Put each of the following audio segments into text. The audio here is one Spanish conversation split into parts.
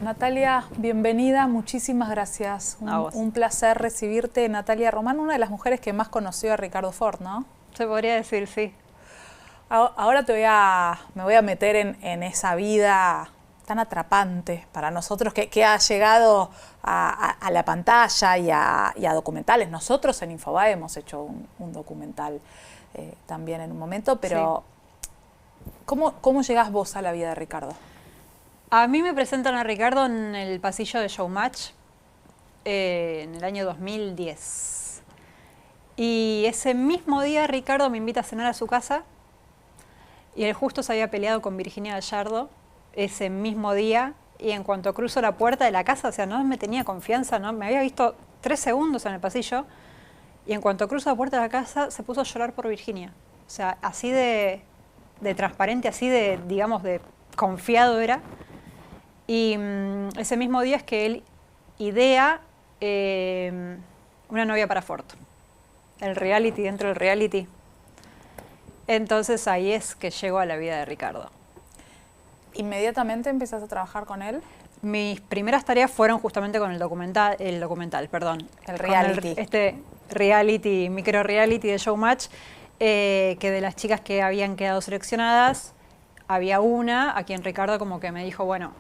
Natalia, bienvenida, muchísimas gracias. Un placer recibirte. Natalia Román, una de las mujeres que más conoció a Ricardo Ford, ¿no? Se podría decir, sí. Ahora me voy a meter en esa vida tan atrapante para nosotros que ha llegado a la pantalla y a documentales. Nosotros en Infobae hemos hecho un documental también en un momento, pero sí. ¿Cómo llegás vos a la vida de Ricardo? A mí me presentan a Ricardo en el pasillo de Showmatch en el año 2010. Y ese mismo día Ricardo me invita a cenar a su casa y él justo se había peleado con Virginia Gallardo ese mismo día, y en cuanto cruzo la puerta de la casa, o sea, no me tenía confianza, ¿no? Me había visto 3 segundos en el pasillo, y en cuanto cruzo la puerta de la casa se puso a llorar por Virginia. O sea, así de transparente, así de, digamos, de confiado era. Y ese mismo día es que él idea Una novia para Ford, el reality dentro del reality. Entonces ahí es que llego a la vida de Ricardo. ¿Inmediatamente empezaste a trabajar con él? Mis primeras tareas fueron justamente con el documental, el reality. Este reality, micro reality de Showmatch, que de las chicas que habían quedado seleccionadas, había una a quien Ricardo como que me dijo, bueno,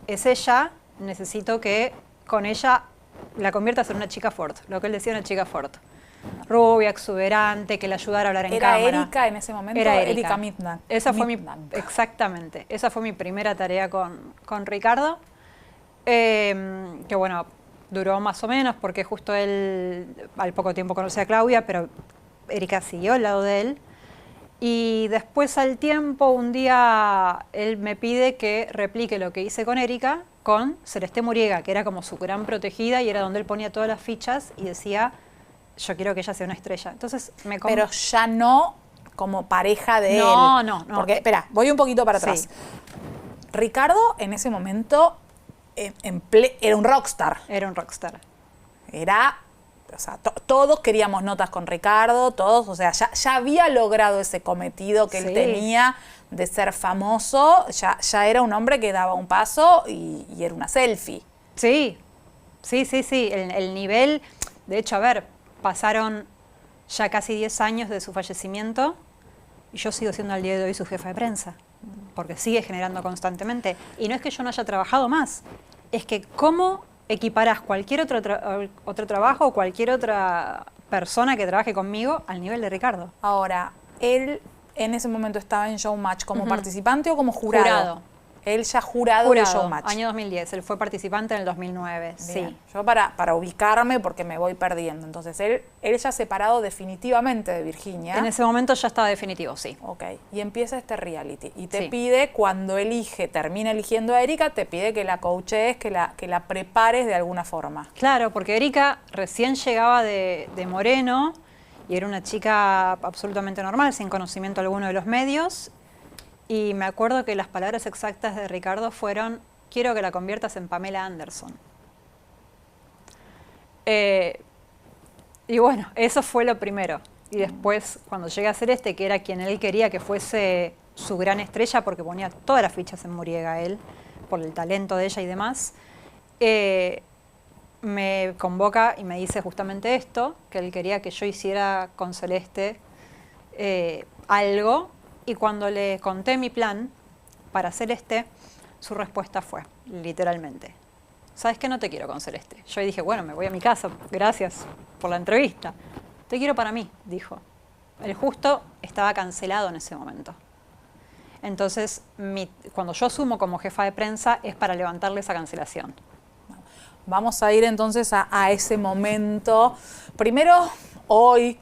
es ella, necesito que con ella la conviertas en una chica Ford, lo que él decía, una chica Ford. Rubia, exuberante, que le ayudara a hablar en cámara. ¿Era Erika en ese momento? Era Erika Midland. Esa fue exactamente, esa fue mi primera tarea con Ricardo, que bueno, duró más o menos porque justo él al poco tiempo conocía a Claudia, pero Erika siguió al lado de él. Y después al tiempo, un día, él me pide que replique lo que hice con Erika con Celeste Muriega, que era como su gran protegida y era donde él ponía todas las fichas y decía, yo quiero que ella sea una estrella. Entonces Pero ya no como pareja de él. No. Porque, espera, voy un poquito para atrás. Sí. Ricardo en ese momento era un rockstar. Era un rockstar. O sea, todos queríamos notas con Ricardo, todos, o sea, ya había logrado ese cometido que él tenía de ser famoso, ya era un hombre que daba un paso y era una selfie. Sí. El nivel, de hecho, a ver, pasaron ya casi 10 años de su fallecimiento y yo sigo siendo al día de hoy su jefa de prensa, porque sigue generando constantemente. Y no es que yo no haya trabajado más, es que cómo equiparás cualquier otro trabajo o cualquier otra persona que trabaje conmigo al nivel de Ricardo. Ahora, él en ese momento estaba en Showmatch como participante o como jurado. Jurado. Él ya jurado de Showmatch. Año 2010, él fue participante en el 2009, Bien. sí. Yo para ubicarme porque me voy perdiendo. Entonces, él ya separado definitivamente de Virginia. En ese momento ya estaba definitivo, sí. Ok, y empieza este reality. Y te pide, cuando termina eligiendo a Erika, te pide que la coaches, que la prepares de alguna forma. Claro, porque Erika recién llegaba de Moreno y era una chica absolutamente normal, sin conocimiento alguno de los medios. Y me acuerdo que las palabras exactas de Ricardo fueron, quiero que la conviertas en Pamela Anderson. Y bueno, eso fue lo primero. Y después, cuando llegué a Celeste, que era quien él quería que fuese su gran estrella, porque ponía todas las fichas en Muriega él, por el talento de ella y demás, me convoca y me dice justamente esto, que él quería que yo hiciera con Celeste algo. Y cuando le conté mi plan para Celeste, su respuesta fue, literalmente, ¿sabes qué? No te quiero con Celeste. Yo dije, bueno, me voy a mi casa, gracias por la entrevista. Te quiero para mí, dijo. El justo estaba cancelado en ese momento. Entonces, cuando yo asumo como jefa de prensa es para levantarle esa cancelación. Vamos a ir entonces a ese momento. Primero, hoy,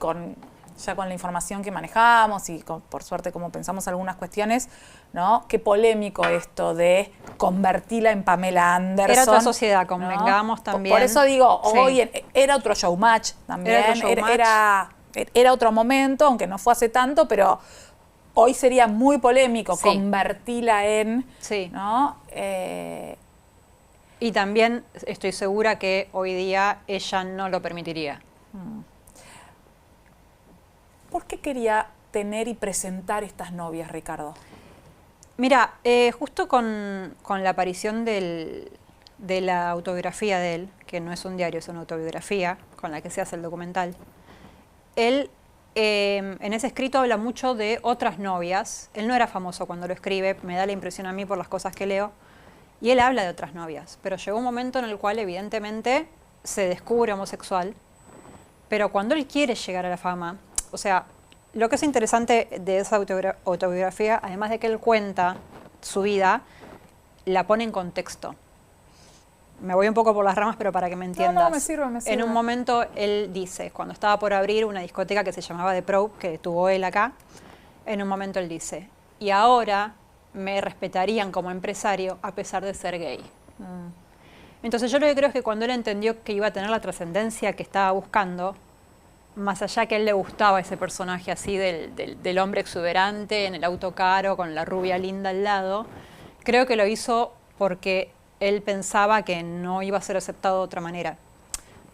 ya con la información que manejamos y por suerte como pensamos algunas cuestiones, ¿no? Qué polémico esto de convertirla en Pamela Anderson. Era otra sociedad, convengamos, ¿no? También. Por eso digo, hoy era otro Showmatch también, era otro momento, aunque no fue hace tanto, pero hoy sería muy polémico convertirla en... Sí. ¿no? Y también estoy segura que hoy día ella no lo permitiría. ¿Por qué quería tener y presentar estas novias, Ricardo? Mira, justo con la aparición de la autobiografía de él, que no es un diario, es una autobiografía con la que se hace el documental, él en ese escrito habla mucho de otras novias. Él no era famoso cuando lo escribe, me da la impresión a mí por las cosas que leo, y él habla de otras novias, pero llegó un momento en el cual evidentemente se descubre homosexual, pero cuando él quiere llegar a la fama, o sea, lo que es interesante de esa autobiografía, además de que él cuenta su vida, la pone en contexto. Me voy un poco por las ramas, pero para que me entiendas. No, me sirve. En un momento él dice, cuando estaba por abrir una discoteca que se llamaba The Probe, que tuvo él acá, en un momento él dice, y ahora me respetarían como empresario a pesar de ser gay. Entonces yo lo que creo es que cuando él entendió que iba a tener la trascendencia que estaba buscando, más allá que a él le gustaba ese personaje así del hombre exuberante en el auto caro con la rubia linda al lado, creo que lo hizo porque él pensaba que no iba a ser aceptado de otra manera.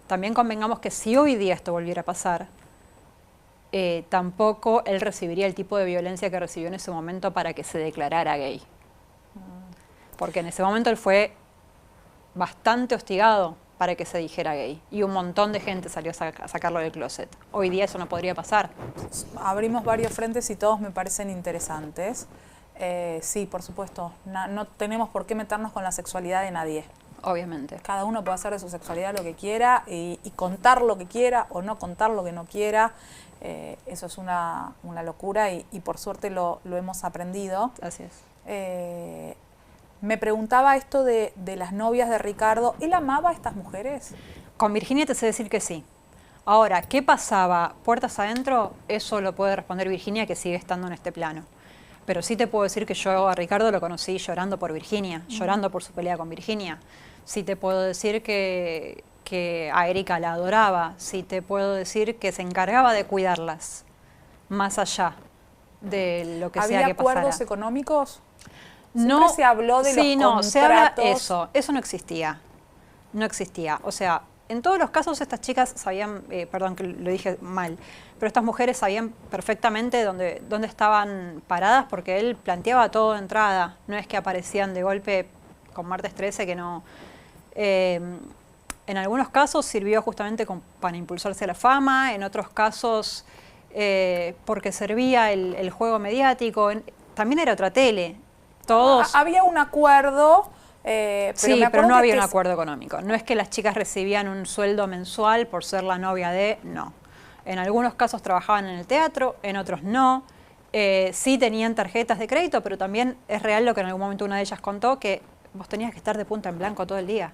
También convengamos que si hoy día esto volviera a pasar, tampoco él recibiría el tipo de violencia que recibió en ese momento para que se declarara gay. Porque en ese momento él fue bastante hostigado para que se dijera gay. Y un montón de gente salió a sacarlo del closet. Hoy día eso no podría pasar. Abrimos varios frentes y todos me parecen interesantes. Sí, por supuesto. No tenemos por qué meternos con la sexualidad de nadie. Obviamente. Cada uno puede hacer de su sexualidad lo que quiera y contar lo que quiera o no contar lo que no quiera. Eso es una locura y por suerte lo hemos aprendido. Así es. Me preguntaba esto de las novias de Ricardo. ¿Él amaba a estas mujeres? Con Virginia te sé decir que sí. Ahora, ¿qué pasaba puertas adentro? Eso lo puede responder Virginia, que sigue estando en este plano. Pero sí te puedo decir que yo a Ricardo lo conocí llorando por Virginia, llorando por su pelea con Virginia. Sí te puedo decir que a Erika la adoraba. Sí te puedo decir que se encargaba de cuidarlas, más allá de lo que sea que pasara. ¿Había acuerdos económicos? No, se habló de los contratos. No, se habla eso no existía. No existía. O sea, en todos los casos estas chicas sabían, perdón que lo dije mal, pero estas mujeres sabían perfectamente dónde estaban paradas porque él planteaba todo de entrada. No es que aparecían de golpe con Martes 13 que no. En algunos casos sirvió justamente para impulsarse a la fama, en otros casos porque servía el juego mediático. También era otra tele. Todos. Había un acuerdo, pero no había un acuerdo económico. No es que las chicas recibían un sueldo mensual por ser la novia no. En algunos casos trabajaban en el teatro, en otros no. Sí tenían tarjetas de crédito, pero también es real lo que en algún momento una de ellas contó, que vos tenías que estar de punta en blanco todo el día.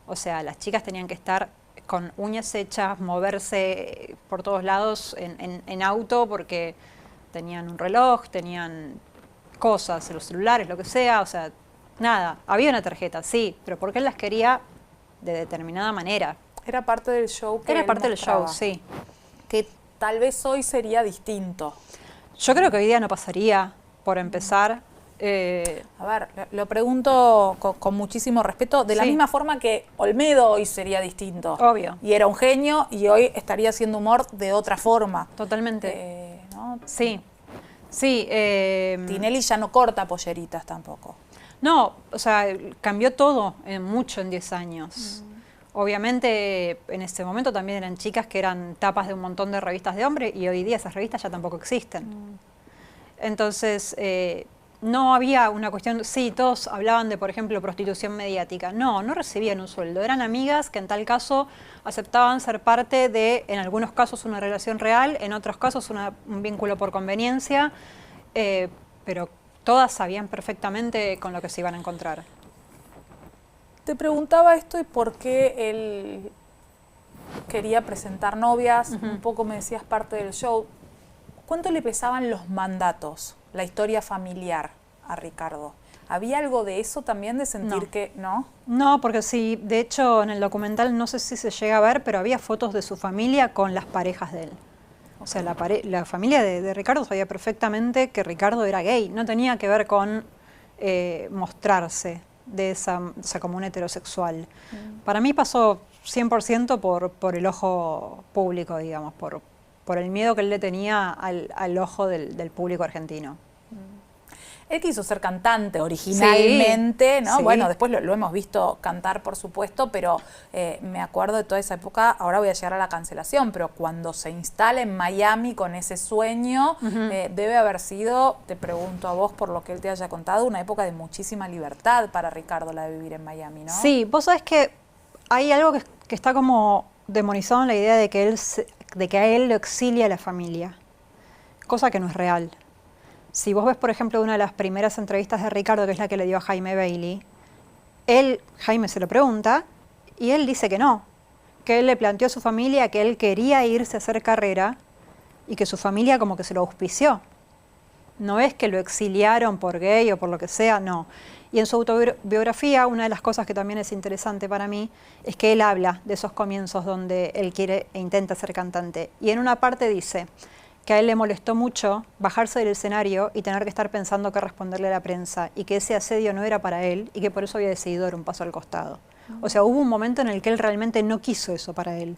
O sea, las chicas tenían que estar con uñas hechas, moverse por todos lados en auto porque tenían un reloj, tenían cosas, los celulares, lo que sea, o sea, nada. Había una tarjeta, sí, pero porque él las quería de determinada manera. Era parte del show. Era parte del show, sí. Que tal vez hoy sería distinto. Yo creo que hoy día no pasaría, por empezar. A ver, lo pregunto con muchísimo respeto, de la misma forma que Olmedo hoy sería distinto. Obvio. Y era un genio y hoy estaría haciendo humor de otra forma. Totalmente. ¿No? Sí. Sí. Tinelli ya no corta polleritas tampoco. No, o sea, cambió todo mucho en 10 años. Obviamente, en ese momento también eran chicas que eran tapas de un montón de revistas de hombres y hoy día esas revistas ya tampoco existen. Entonces, no había una cuestión, sí, todos hablaban de, por ejemplo, prostitución mediática. No recibían un sueldo. Eran amigas que en tal caso aceptaban ser parte de, en algunos casos, una relación real, en otros casos un vínculo por conveniencia, pero todas sabían perfectamente con lo que se iban a encontrar. Te preguntaba esto y por qué él quería presentar novias, un poco me decías parte del show. ¿Cuánto le pesaban los mandatos, la historia familiar a Ricardo? ¿Había algo de eso también, de sentir que no? No, porque sí, de hecho en el documental no sé si se llega a ver, pero había fotos de su familia con las parejas de él. O sea, la familia de Ricardo sabía perfectamente que Ricardo era gay, no tenía que ver con mostrarse de esa como un heterosexual. Para mí pasó 100% por el ojo público, digamos, por el miedo que él le tenía al ojo del público argentino. Él quiso ser cantante originalmente, sí, ¿no? sí. Bueno, después lo hemos visto cantar, por supuesto, pero me acuerdo de toda esa época, ahora voy a llegar a la cancelación, pero cuando se instala en Miami con ese sueño, debe haber sido, te pregunto a vos por lo que él te haya contado, una época de muchísima libertad para Ricardo la de vivir en Miami, ¿no? Sí, vos sabés que hay algo que está como demonizado en la idea de que, de que a él lo exilia la familia, cosa que no es real. Si vos ves, por ejemplo, una de las primeras entrevistas de Ricardo, que es la que le dio a Jaime Bailey, Jaime se lo pregunta, y él dice que no, que él le planteó a su familia que él quería irse a hacer carrera y que su familia como que se lo auspició. No es que lo exiliaron por gay o por lo que sea, no. Y en su autobiografía, una de las cosas que también es interesante para mí, es que él habla de esos comienzos donde él quiere e intenta ser cantante. Y en una parte dice que a él le molestó mucho bajarse del escenario y tener que estar pensando qué responderle a la prensa, y que ese asedio no era para él y que por eso había decidido dar un paso al costado. O sea, hubo un momento en el que él realmente no quiso eso para él.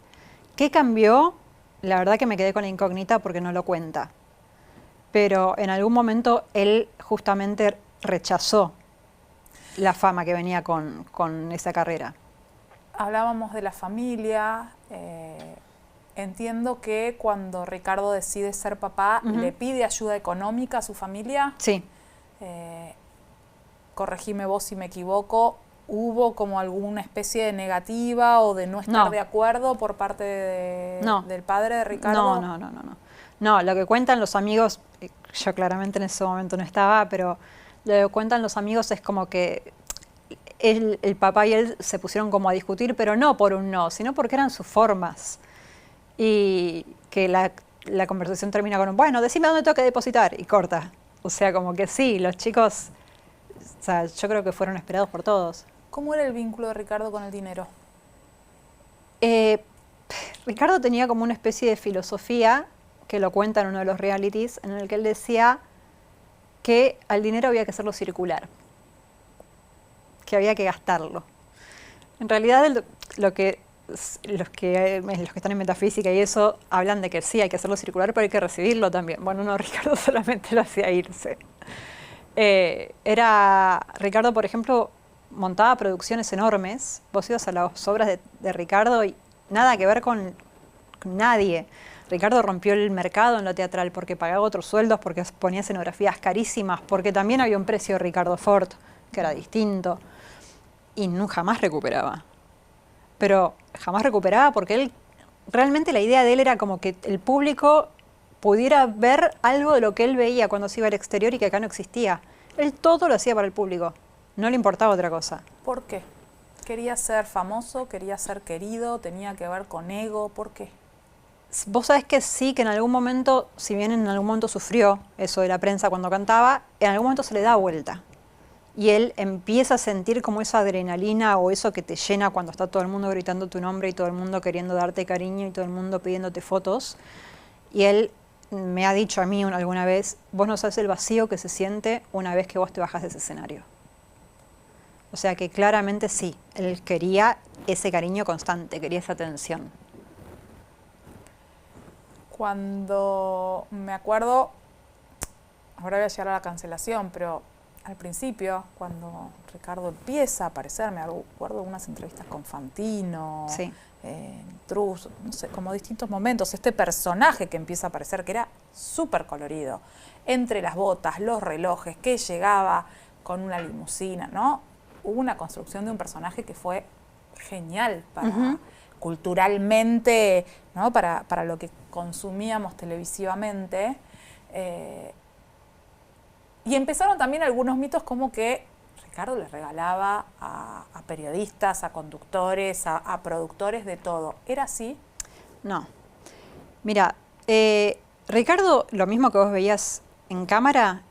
¿Qué cambió? La verdad que me quedé con la incógnita porque no lo cuenta. Pero en algún momento él justamente rechazó la fama que venía con esa carrera. Hablábamos de la familia. Entiendo que cuando Ricardo decide ser papá, le pide ayuda económica a su familia. Sí. Corregime vos si me equivoco. ¿Hubo como alguna especie de negativa o de no estar de acuerdo por parte del padre de Ricardo? No, lo que cuentan los amigos, yo claramente en ese momento no estaba, pero lo que cuentan los amigos es como que el papá y él se pusieron como a discutir, pero no por un no, sino porque eran sus formas. Y que la conversación termina con un, bueno, decime dónde tengo que depositar, y corta. O sea, como que sí, los chicos, o sea, yo creo que fueron esperados por todos. ¿Cómo era el vínculo de Ricardo con el dinero? Ricardo tenía como una especie de filosofía, que lo cuenta en uno de los realities, en el que él decía que al dinero había que hacerlo circular, que había que gastarlo. En realidad los que están en metafísica y eso hablan de que sí, hay que hacerlo circular, pero hay que recibirlo también. Bueno, no, Ricardo solamente lo hacía irse. Ricardo, por ejemplo, montaba producciones enormes. Vos ibas a las obras de Ricardo y nada que ver con nadie. Ricardo rompió el mercado en lo teatral porque pagaba otros sueldos, porque ponía escenografías carísimas, porque también había un precio de Ricardo Ford que era distinto, y jamás recuperaba. Pero jamás recuperaba porque él, realmente la idea de él era como que el público pudiera ver algo de lo que él veía cuando se iba al exterior y que acá no existía. Él todo lo hacía para el público, no le importaba otra cosa. ¿Por qué? ¿Quería ser famoso? ¿Quería ser querido? ¿Tenía que ver con ego? ¿Por qué? Vos sabés que sí, que en algún momento, si bien en algún momento sufrió eso de la prensa cuando cantaba, en algún momento se le da vuelta. Y él empieza a sentir como esa adrenalina o eso que te llena cuando está todo el mundo gritando tu nombre y todo el mundo queriendo darte cariño y todo el mundo pidiéndote fotos. Y él me ha dicho a mí alguna vez, vos no sabés el vacío que se siente una vez que vos te bajás de ese escenario. O sea que claramente sí, él quería ese cariño constante, quería esa atención. Cuando me acuerdo, ahora voy a llegar a la cancelación, pero al principio, cuando Ricardo empieza a aparecer, me acuerdo de unas entrevistas con Fantino, Sí. Trus, no sé, como distintos momentos, este personaje que empieza a aparecer, que era súper colorido, entre las botas, los relojes, que llegaba con una limusina, ¿no? Hubo una construcción de un personaje que fue genial para culturalmente, ¿no? Para lo que consumíamos televisivamente. Y empezaron también algunos mitos como que Ricardo le regalaba a periodistas, a conductores, a productores, de todo. ¿Era así? No. Mira, Ricardo, lo mismo que vos veías en cámara,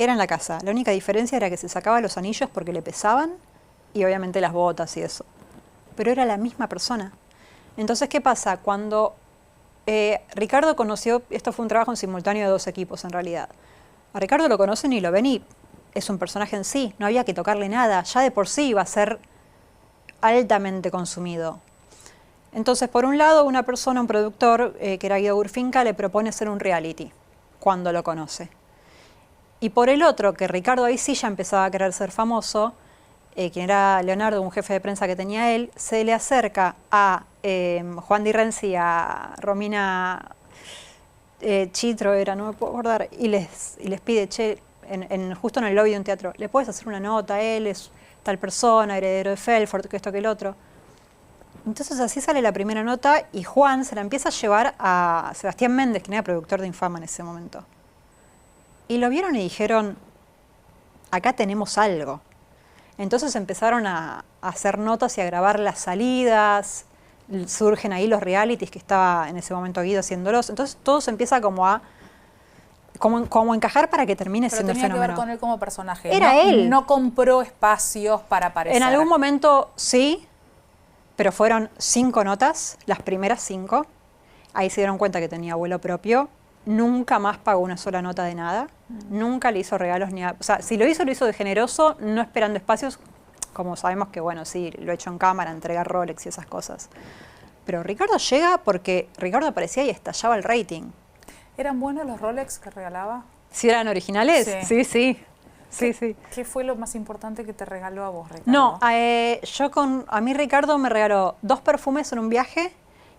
era en la casa. La única diferencia era que se sacaba los anillos porque le pesaban y obviamente las botas y eso. Pero era la misma persona. Entonces, ¿qué pasa? Cuando Ricardo conoció, esto fue un trabajo en simultáneo de 2 equipos en realidad. A Ricardo lo conocen y lo ven y es un personaje en sí, no había que tocarle nada, ya de por sí iba a ser altamente consumido. Entonces, por un lado, una persona, un productor, que era Guido Gurfinca, le propone hacer un reality cuando lo conoce. Y por el otro, que Ricardo ahí sí ya empezaba a querer ser famoso, quien era Leonardo, un jefe de prensa que tenía él, se le acerca a Juan Di Renzi, a Romina Chitro era, no me puedo acordar, y les pide, che, justo en el lobby de un teatro, ¿le puedes hacer una nota? Él es tal persona, heredero de Felford, que esto, que el otro. Entonces así sale la primera nota y Juan se la empieza a llevar a Sebastián Méndez, quien era productor de Infama en ese momento. Y lo vieron y dijeron, acá tenemos algo. Entonces empezaron a hacer notas y a grabar las salidas, surgen ahí los realities que estaba en ese momento Guido haciéndolos. Entonces todo se empieza como a encajar para que termine siendo el fenómeno. Pero tenía que ver con él como personaje. Era él. No compró espacios para aparecer. En algún momento sí, pero fueron 5 notas, las primeras 5. Ahí se dieron cuenta que tenía vuelo propio. Nunca más pagó una sola nota de nada. Nunca le hizo regalos ni a... O sea, si lo hizo de generoso, no esperando espacios, como sabemos que, bueno, sí, lo he hecho en cámara, entregar Rolex y esas cosas. Pero Ricardo llega porque Ricardo aparecía y estallaba el rating. ¿Eran buenos los Rolex que regalaba? ¿Sí eran originales? Sí. ¿Qué fue lo más importante que te regaló a vos, Ricardo? No, a mí Ricardo me regaló 2 perfumes en un viaje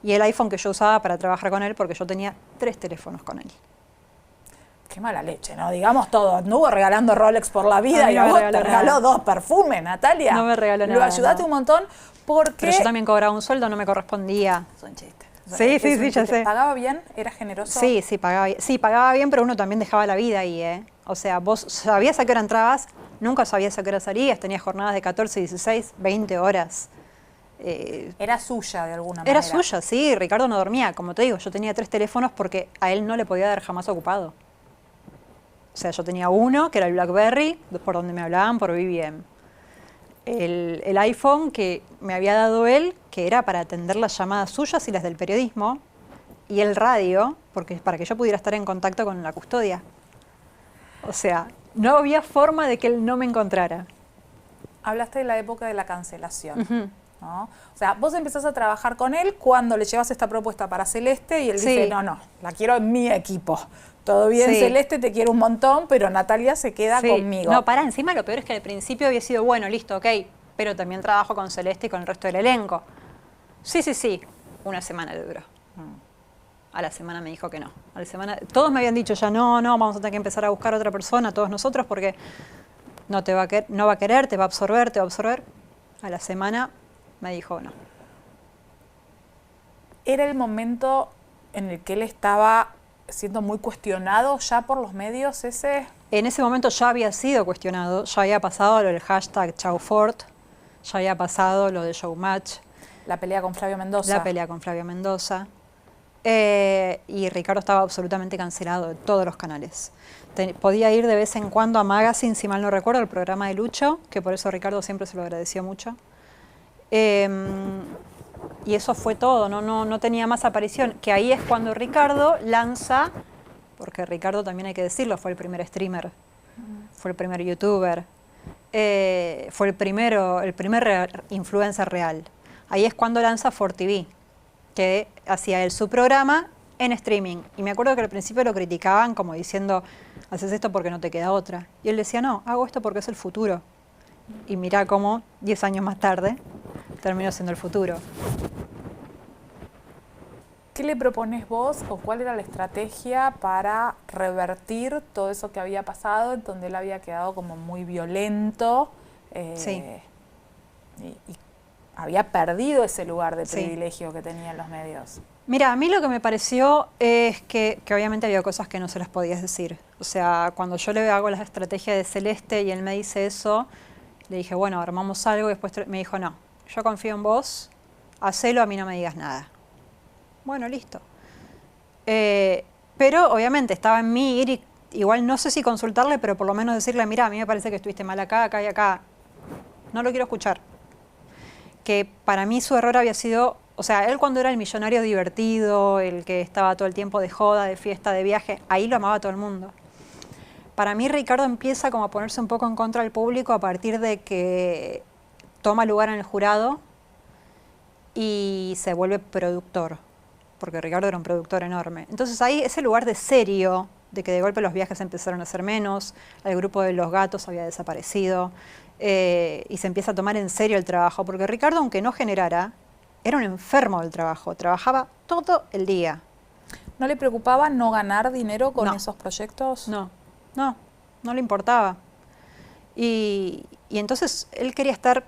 y el iPhone que yo usaba para trabajar con él, porque yo tenía 3 teléfonos con él. Qué mala leche, ¿no? Digamos todo. Anduvo regalando Rolex por la vida y a vos te regaló 2 perfumes, Natalia. No me regaló nada. Lo ayudaste un montón porque... Pero yo también cobraba un sueldo, no me correspondía. Son chistes. Sí, ya sé. ¿Pagaba bien? ¿Era generoso? Sí, pagaba bien. Sí, pagaba bien, pero uno también dejaba la vida ahí, ¿eh? O sea, vos sabías a qué hora entrabas, nunca sabías a qué hora salías, tenías jornadas de 14, 16, 20 horas. Era suya de alguna manera. Era suya, sí. Ricardo no dormía. Como te digo, yo tenía 3 teléfonos porque a él no le podía dar jamás ocupado. O sea, yo tenía uno, que era el BlackBerry, por donde me hablaban, por BBM. El iPhone que me había dado él, que era para atender las llamadas suyas y las del periodismo, y el radio, porque para que yo pudiera estar en contacto con la custodia. O sea, no había forma de que él no me encontrara. Hablaste de la época de la cancelación, ¿no? O sea, vos empezás a trabajar con él cuando le llevas esta propuesta para Celeste y él dice, no, la quiero en mi equipo. Todo bien, Celeste, te quiero un montón, pero Natalia se queda conmigo. No, encima lo peor es que al principio había sido, bueno, listo, ok, pero también trabajo con Celeste y con el resto del elenco. Sí, 1 semana le duró. A la semana me dijo que no. A la semana, todos me habían dicho ya, no, vamos a tener que empezar a buscar otra persona, todos nosotros, porque no va a querer, te va a absorber. A la semana me dijo no. ¿Era el momento en el que él estaba siendo muy cuestionado ya por los medios ese? En ese momento ya había sido cuestionado, ya había pasado lo del hashtag #ChauFort, ya había pasado lo de Showmatch. La pelea con Flavio Mendoza. Y Ricardo estaba absolutamente cancelado de todos los canales. Podía ir de vez en cuando a Magazine, si mal no recuerdo, el programa de Lucho, que por eso Ricardo siempre se lo agradeció mucho. Y eso fue todo, no tenía más aparición. Que ahí es cuando Ricardo lanza, porque Ricardo también hay que decirlo, fue el primer streamer, fue el primer youtuber, fue el primer influencer real. Ahí es cuando lanza ForTV, que hacía él su programa en streaming. Y me acuerdo que al principio lo criticaban como diciendo, haces esto porque no te queda otra. Y él decía, no, hago esto porque es el futuro. Y mirá cómo 10 años más tarde terminó siendo el futuro. ¿Qué le propones vos o cuál era la estrategia para revertir todo eso que había pasado, en donde él había quedado como muy violento y había perdido ese lugar de privilegio que tenía en los medios? Mira, a mí lo que me pareció es que obviamente había cosas que no se las podías decir. O sea, cuando yo le hago la estrategia de Celeste y él me dice eso, le dije, bueno, armamos algo, y después me dijo, no, yo confío en vos, hacelo, a mí no me digas nada. Bueno, listo. Pero obviamente estaba en mí ir y igual no sé si consultarle, pero por lo menos decirle, mira, a mí me parece que estuviste mal acá, acá y acá. No lo quiero escuchar. Que para mí su error había sido, o sea, él cuando era el millonario divertido, el que estaba todo el tiempo de joda, de fiesta, de viaje, ahí lo amaba todo el mundo. Para mí Ricardo empieza como a ponerse un poco en contra del público a partir de que toma lugar en el jurado y se vuelve productor, porque Ricardo era un productor enorme. Entonces ahí ese lugar de serio de que de golpe los viajes empezaron a ser menos, el grupo de los gatos había desaparecido, y se empieza a tomar en serio el trabajo, porque Ricardo, aunque no generara, era un enfermo del trabajo, trabajaba todo el día. ¿No le preocupaba no ganar dinero con No. esos proyectos? No le importaba. Y entonces él quería estar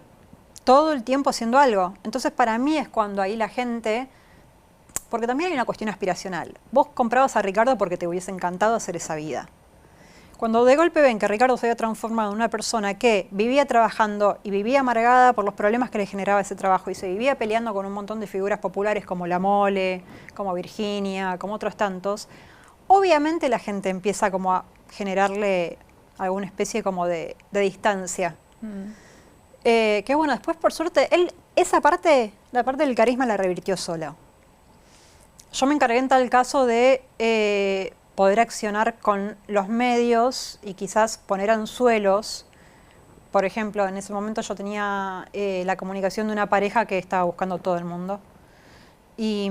todo el tiempo haciendo algo. Entonces para mí es cuando ahí la gente, porque también hay una cuestión aspiracional. Vos comprabas a Ricardo porque te hubiese encantado hacer esa vida. Cuando de golpe ven que Ricardo se había transformado en una persona que vivía trabajando y vivía amargada por los problemas que le generaba ese trabajo y se vivía peleando con un montón de figuras populares como La Mole, como Virginia, como otros tantos, obviamente la gente empieza como a generarle alguna especie como de distancia. Que bueno, después por suerte, él esa parte, la parte del carisma la revirtió solo. Yo me encargué en tal caso de poder accionar con los medios y quizás poner anzuelos. Por ejemplo, en ese momento yo tenía la comunicación de una pareja que estaba buscando todo el mundo y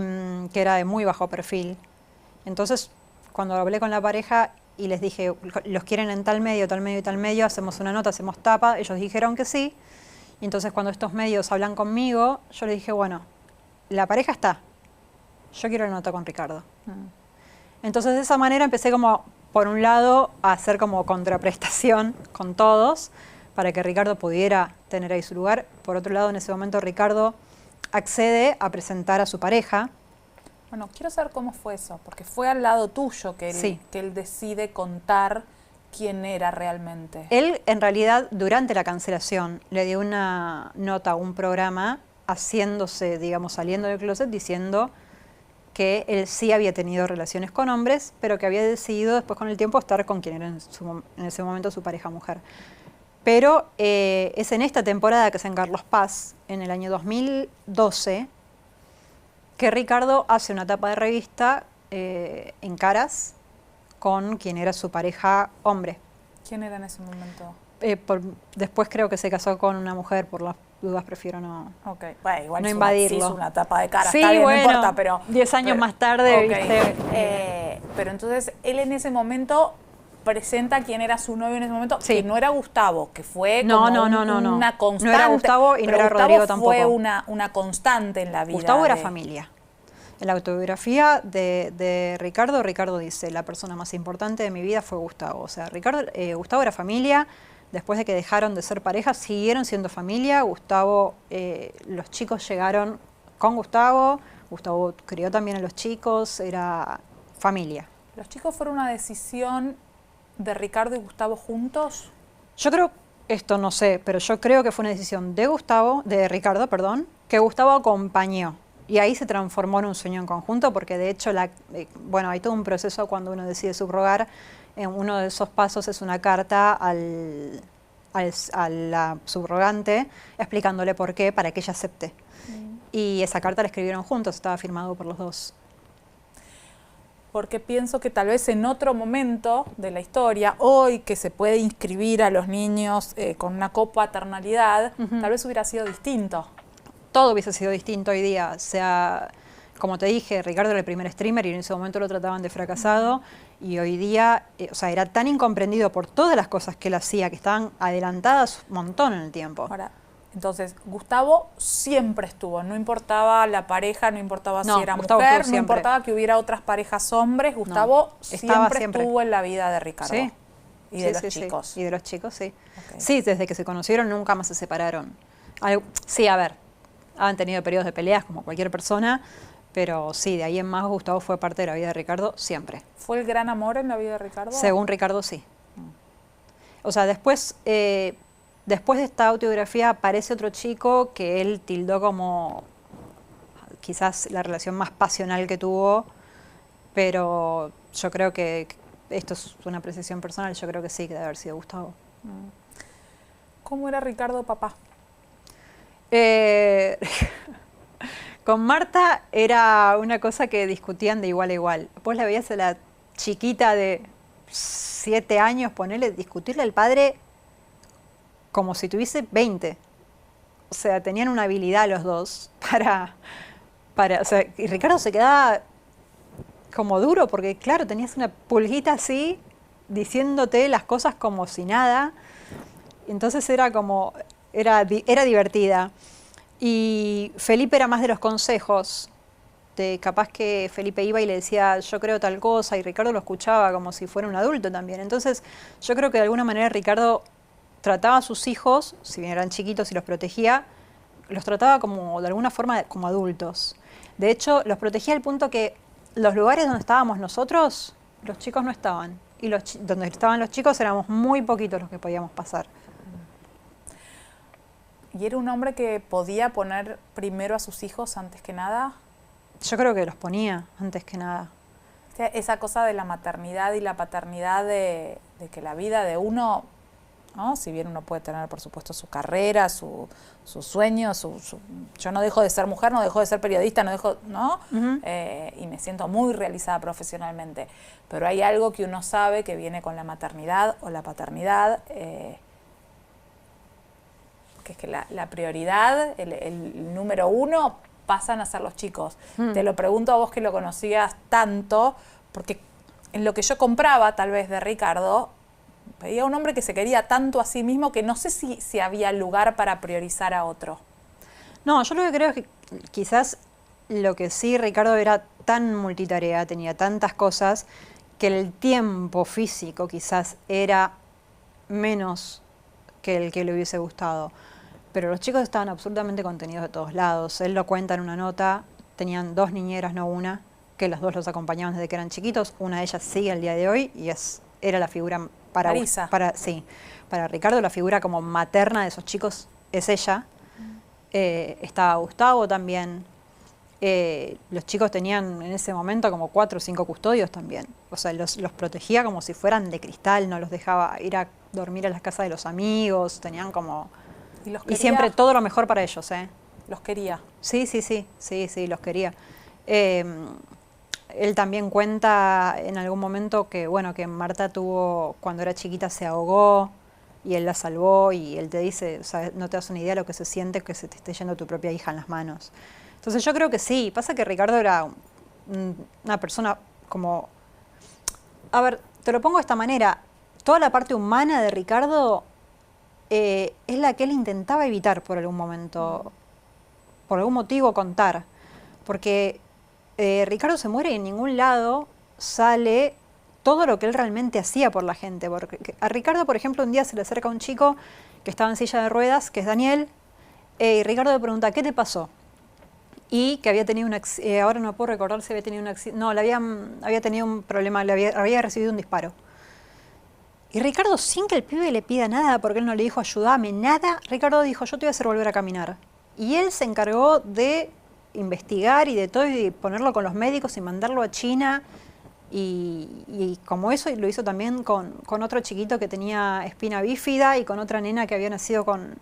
que era de muy bajo perfil. Entonces, cuando hablé con la pareja y les dije, los quieren en tal medio, tal medio y tal medio, hacemos una nota, hacemos tapa, ellos dijeron que sí. Y entonces cuando estos medios hablan conmigo, yo les dije, bueno, la pareja está, yo quiero la nota con Ricardo. Entonces de esa manera empecé como, por un lado, a hacer como contraprestación con todos, para que Ricardo pudiera tener ahí su lugar. Por otro lado, en ese momento Ricardo accede a presentar a su pareja. Bueno, quiero saber cómo fue eso, porque fue al lado tuyo que él, Sí. que él decide contar quién era realmente. Él, en realidad, durante la cancelación, le dio una nota a un programa haciéndose, digamos, saliendo del closet, diciendo que él sí había tenido relaciones con hombres, pero que había decidido después con el tiempo estar con quien era en ese momento su pareja mujer. Pero es en esta temporada que es en Carlos Paz, en el año 2012, que Ricardo hace una tapa de revista en Caras con quien era su pareja hombre. ¿Quién era en ese momento? Después creo que se casó con una mujer, por las dudas prefiero no, Ok, bueno, igual no es invadirlo. sí, es una tapa de cara, Sí, está bien, bueno, no importa, pero... 10 años más tarde, ok, viste. pero entonces, él en ese momento presenta quién era su novio en ese momento, Sí. que no era Gustavo, que fue No, como no. una constante. No era Gustavo y no pero era Gustavo Rodrigo tampoco. fue una constante en la vida. Gustavo era de- familia. En la autobiografía de Ricardo, Ricardo dice, la persona más importante de mi vida fue Gustavo. O sea, Gustavo era familia, después de que dejaron de ser pareja, siguieron siendo familia. Gustavo, los chicos llegaron con Gustavo crió también a los chicos, era familia. ¿Los chicos fueron una decisión de Ricardo y Gustavo juntos? Yo creo, esto no sé, pero yo creo que fue una decisión de Ricardo, perdón, que Gustavo acompañó. Y ahí se transformó en un sueño en conjunto, porque de hecho, bueno, hay todo un proceso cuando uno decide subrogar. Uno de esos pasos es una carta a la subrogante explicándole por qué, para que ella acepte. Y esa carta la escribieron juntos, estaba firmado por los dos. Porque pienso que tal vez en otro momento de la historia, hoy que se puede inscribir a los niños con una copaternalidad, tal vez hubiera sido distinto. Todo hubiese sido distinto hoy día. O sea, como te dije, Ricardo era el primer streamer y en ese momento lo trataban de fracasado. Y hoy día, o sea, era tan incomprendido por todas las cosas que él hacía, que estaban adelantadas un montón en el tiempo. Ahora, entonces, Gustavo siempre estuvo, no importaba la pareja, no importaba No, si era Gustavo mujer, estuvo no siempre. importaba que hubiera otras parejas hombres, Gustavo estaba siempre siempre. estuvo en la vida de Ricardo. Sí. Y de Sí, los sí, chicos. sí. Y de los chicos, sí. Ok. Sí, desde que se conocieron nunca más se separaron. Sí, a ver, han tenido periodos de peleas como cualquier persona, pero sí, de ahí en más Gustavo fue parte de la vida de Ricardo siempre. ¿Fue el gran amor en la vida de Ricardo? Según Ricardo, sí. O sea, después de esta autobiografía aparece otro chico que él tildó como quizás la relación más pasional que tuvo, pero yo creo que esto es una apreciación personal, yo creo que sí, que debe haber sido Gustavo. ¿Cómo era Ricardo papá? Con Marta era una cosa que discutían de igual a igual. Vos la veías a la chiquita de 7 años, ponele, discutirle al padre como si tuviese 20. O sea, tenían una habilidad los dos para o sea, y Ricardo se quedaba como duro, porque claro, tenías una pulguita así, diciéndote las cosas como si nada. Entonces era divertida. Y Felipe era más de los consejos. Capaz que Felipe iba y le decía, yo creo tal cosa, y Ricardo lo escuchaba como si fuera un adulto también. Entonces, yo creo que de alguna manera Ricardo trataba a sus hijos, si bien eran chiquitos y los protegía, los trataba como, de alguna forma, como adultos. De hecho, los protegía al punto que los lugares donde estábamos nosotros, los chicos no estaban. Y donde estaban los chicos éramos muy poquitos los que podíamos pasar. ¿Y era un hombre que podía poner primero a sus hijos antes que nada? Yo creo que los ponía antes que nada. O sea, esa cosa de la maternidad y la paternidad de que la vida de uno, ¿no? Si bien uno puede tener, por supuesto, su carrera, sus sueños, yo no dejo de ser mujer, no dejo de ser periodista, ¿no? Y me siento muy realizada profesionalmente. Pero hay algo que uno sabe que viene con la maternidad o la paternidad, que es que la prioridad, el número uno, pasan a ser los chicos. Te lo pregunto a vos que lo conocías tanto, porque en lo que yo compraba, tal vez, de Ricardo, veía un hombre que se quería tanto a sí mismo que no sé si había lugar para priorizar a otro. No, yo lo que creo es que quizás lo que sí, Ricardo era tan multitarea, tenía tantas cosas, que el tiempo físico quizás era menos que el que le hubiese gustado. Pero los chicos estaban absolutamente contenidos de todos lados. Él lo cuenta en una nota, tenían 2 niñeras, no una, que las 2 los acompañaban desde que eran chiquitos. Una de ellas sigue al día de hoy y era la figura para Ricardo, la figura como materna de esos chicos es ella. Estaba Gustavo también. Los chicos tenían en ese momento como 4 o 5 custodios también. O sea, los protegía como si fueran de cristal, no los dejaba ir a dormir a las casas de los amigos, tenían como... Y siempre todo lo mejor para ellos, ¿eh? ¿Los quería? Sí, los quería. Él también cuenta en algún momento que, bueno, que Marta cuando era chiquita se ahogó y él la salvó y él te dice, o sea, no te das una idea de lo que se siente que se te esté yendo tu propia hija en las manos. Entonces yo creo que sí, pasa que Ricardo era una persona como... A ver, te lo pongo de esta manera, toda la parte humana de Ricardo... es la que él intentaba evitar por algún momento, por algún motivo contar. Porque Ricardo se muere y en ningún lado sale todo lo que él realmente hacía por la gente. Porque a Ricardo, por ejemplo, un día se le acerca un chico que estaba en silla de ruedas, que es Daniel, y Ricardo le pregunta, ¿qué te pasó? Y que había tenido ahora no puedo recordar si había tenido un accidente, no, había tenido un problema, había recibido un disparo. Y Ricardo, sin que el pibe le pida nada, porque él no le dijo ayúdame, nada, Ricardo dijo, yo te voy a hacer volver a caminar. Y él se encargó de investigar y de todo, y de ponerlo con los médicos y mandarlo a China. Y como eso lo hizo también con otro chiquito que tenía espina bífida y con otra nena que había nacido con,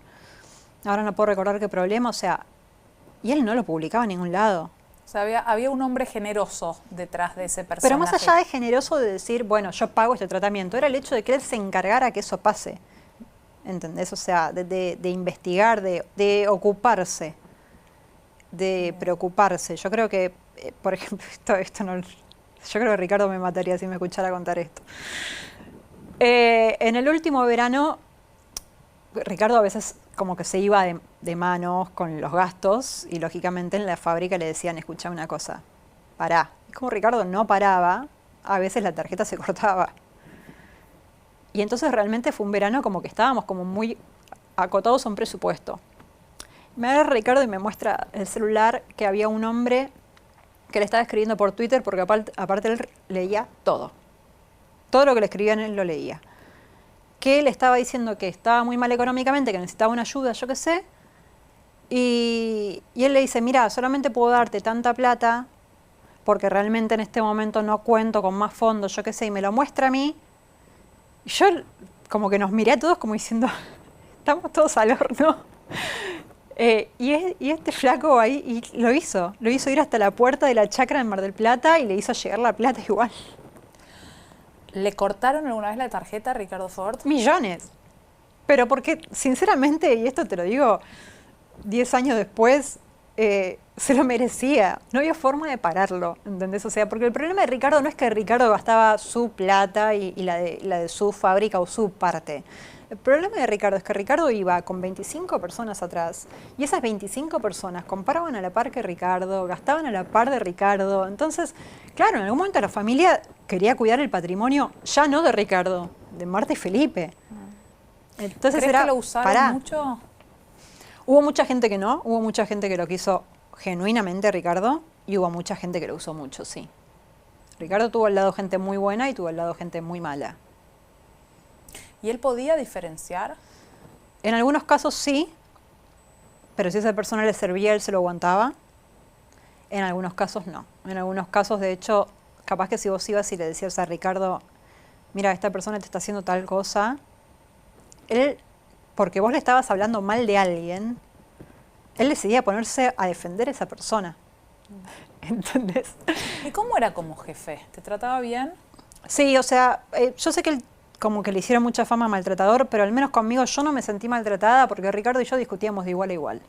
ahora no puedo recordar qué problema, o sea, y él no lo publicaba en ningún lado. O sea, había un hombre generoso detrás de ese personaje. Pero más allá de generoso de decir, bueno, yo pago este tratamiento, era el hecho de que él se encargara que eso pase. ¿Entendés? O sea, de investigar, de ocuparse, de preocuparse. Yo creo que, por ejemplo, esto no... Yo creo que Ricardo me mataría si me escuchara contar esto. En el último verano, Ricardo a veces como que se iba de manos con los gastos y lógicamente en la fábrica le decían, escuchá una cosa, pará. Y como Ricardo no paraba, a veces la tarjeta se cortaba. Y entonces realmente fue un verano como que estábamos como muy acotados a un presupuesto. Me agarra Ricardo y me muestra el celular que había un hombre que le estaba escribiendo por Twitter porque aparte él leía todo. Todo lo que le escribían él lo leía. Que le estaba diciendo que estaba muy mal económicamente, que necesitaba una ayuda, yo qué sé. Y él le dice, mira, solamente puedo darte tanta plata porque realmente en este momento no cuento con más fondos, yo qué sé, y me lo muestra a mí. Y yo como que nos miré a todos como diciendo, estamos todos al horno. Y este flaco ahí lo hizo ir hasta la puerta de la chacra en Mar del Plata y le hizo llegar la plata igual. ¿Le cortaron alguna vez la tarjeta a Ricardo Ford? Millones. Pero porque, sinceramente, y esto te lo digo 10 años después, se lo merecía. No había forma de pararlo, ¿entendés? O sea, porque el problema de Ricardo no es que Ricardo gastaba su plata y la de su fábrica o su parte. El problema de Ricardo es que Ricardo iba con 25 personas atrás y esas 25 personas comparaban a la par que Ricardo, gastaban a la par de Ricardo. Entonces, claro, en algún momento la familia quería cuidar el patrimonio ya no de Ricardo, de Marta y Felipe. Entonces ¿Crees era, que lo usaron pará. mucho? Hubo mucha gente que no, hubo mucha gente que lo quiso genuinamente Ricardo y hubo mucha gente que lo usó mucho, sí. Ricardo tuvo al lado gente muy buena y tuvo al lado gente muy mala. ¿Y él podía diferenciar? En algunos casos sí, pero si esa persona le servía, él se lo aguantaba. En algunos casos no. En algunos casos, de hecho, capaz que si vos ibas y le decías a Ricardo, mira, esta persona te está haciendo tal cosa, él, porque vos le estabas hablando mal de alguien, él decidía ponerse a defender a esa persona. ¿Entendés? ¿Y cómo era como jefe? ¿Te trataba bien? Sí, o sea, yo sé que él como que le hicieron mucha fama maltratador, pero al menos conmigo yo no me sentí maltratada porque Ricardo y yo discutíamos de igual a igual.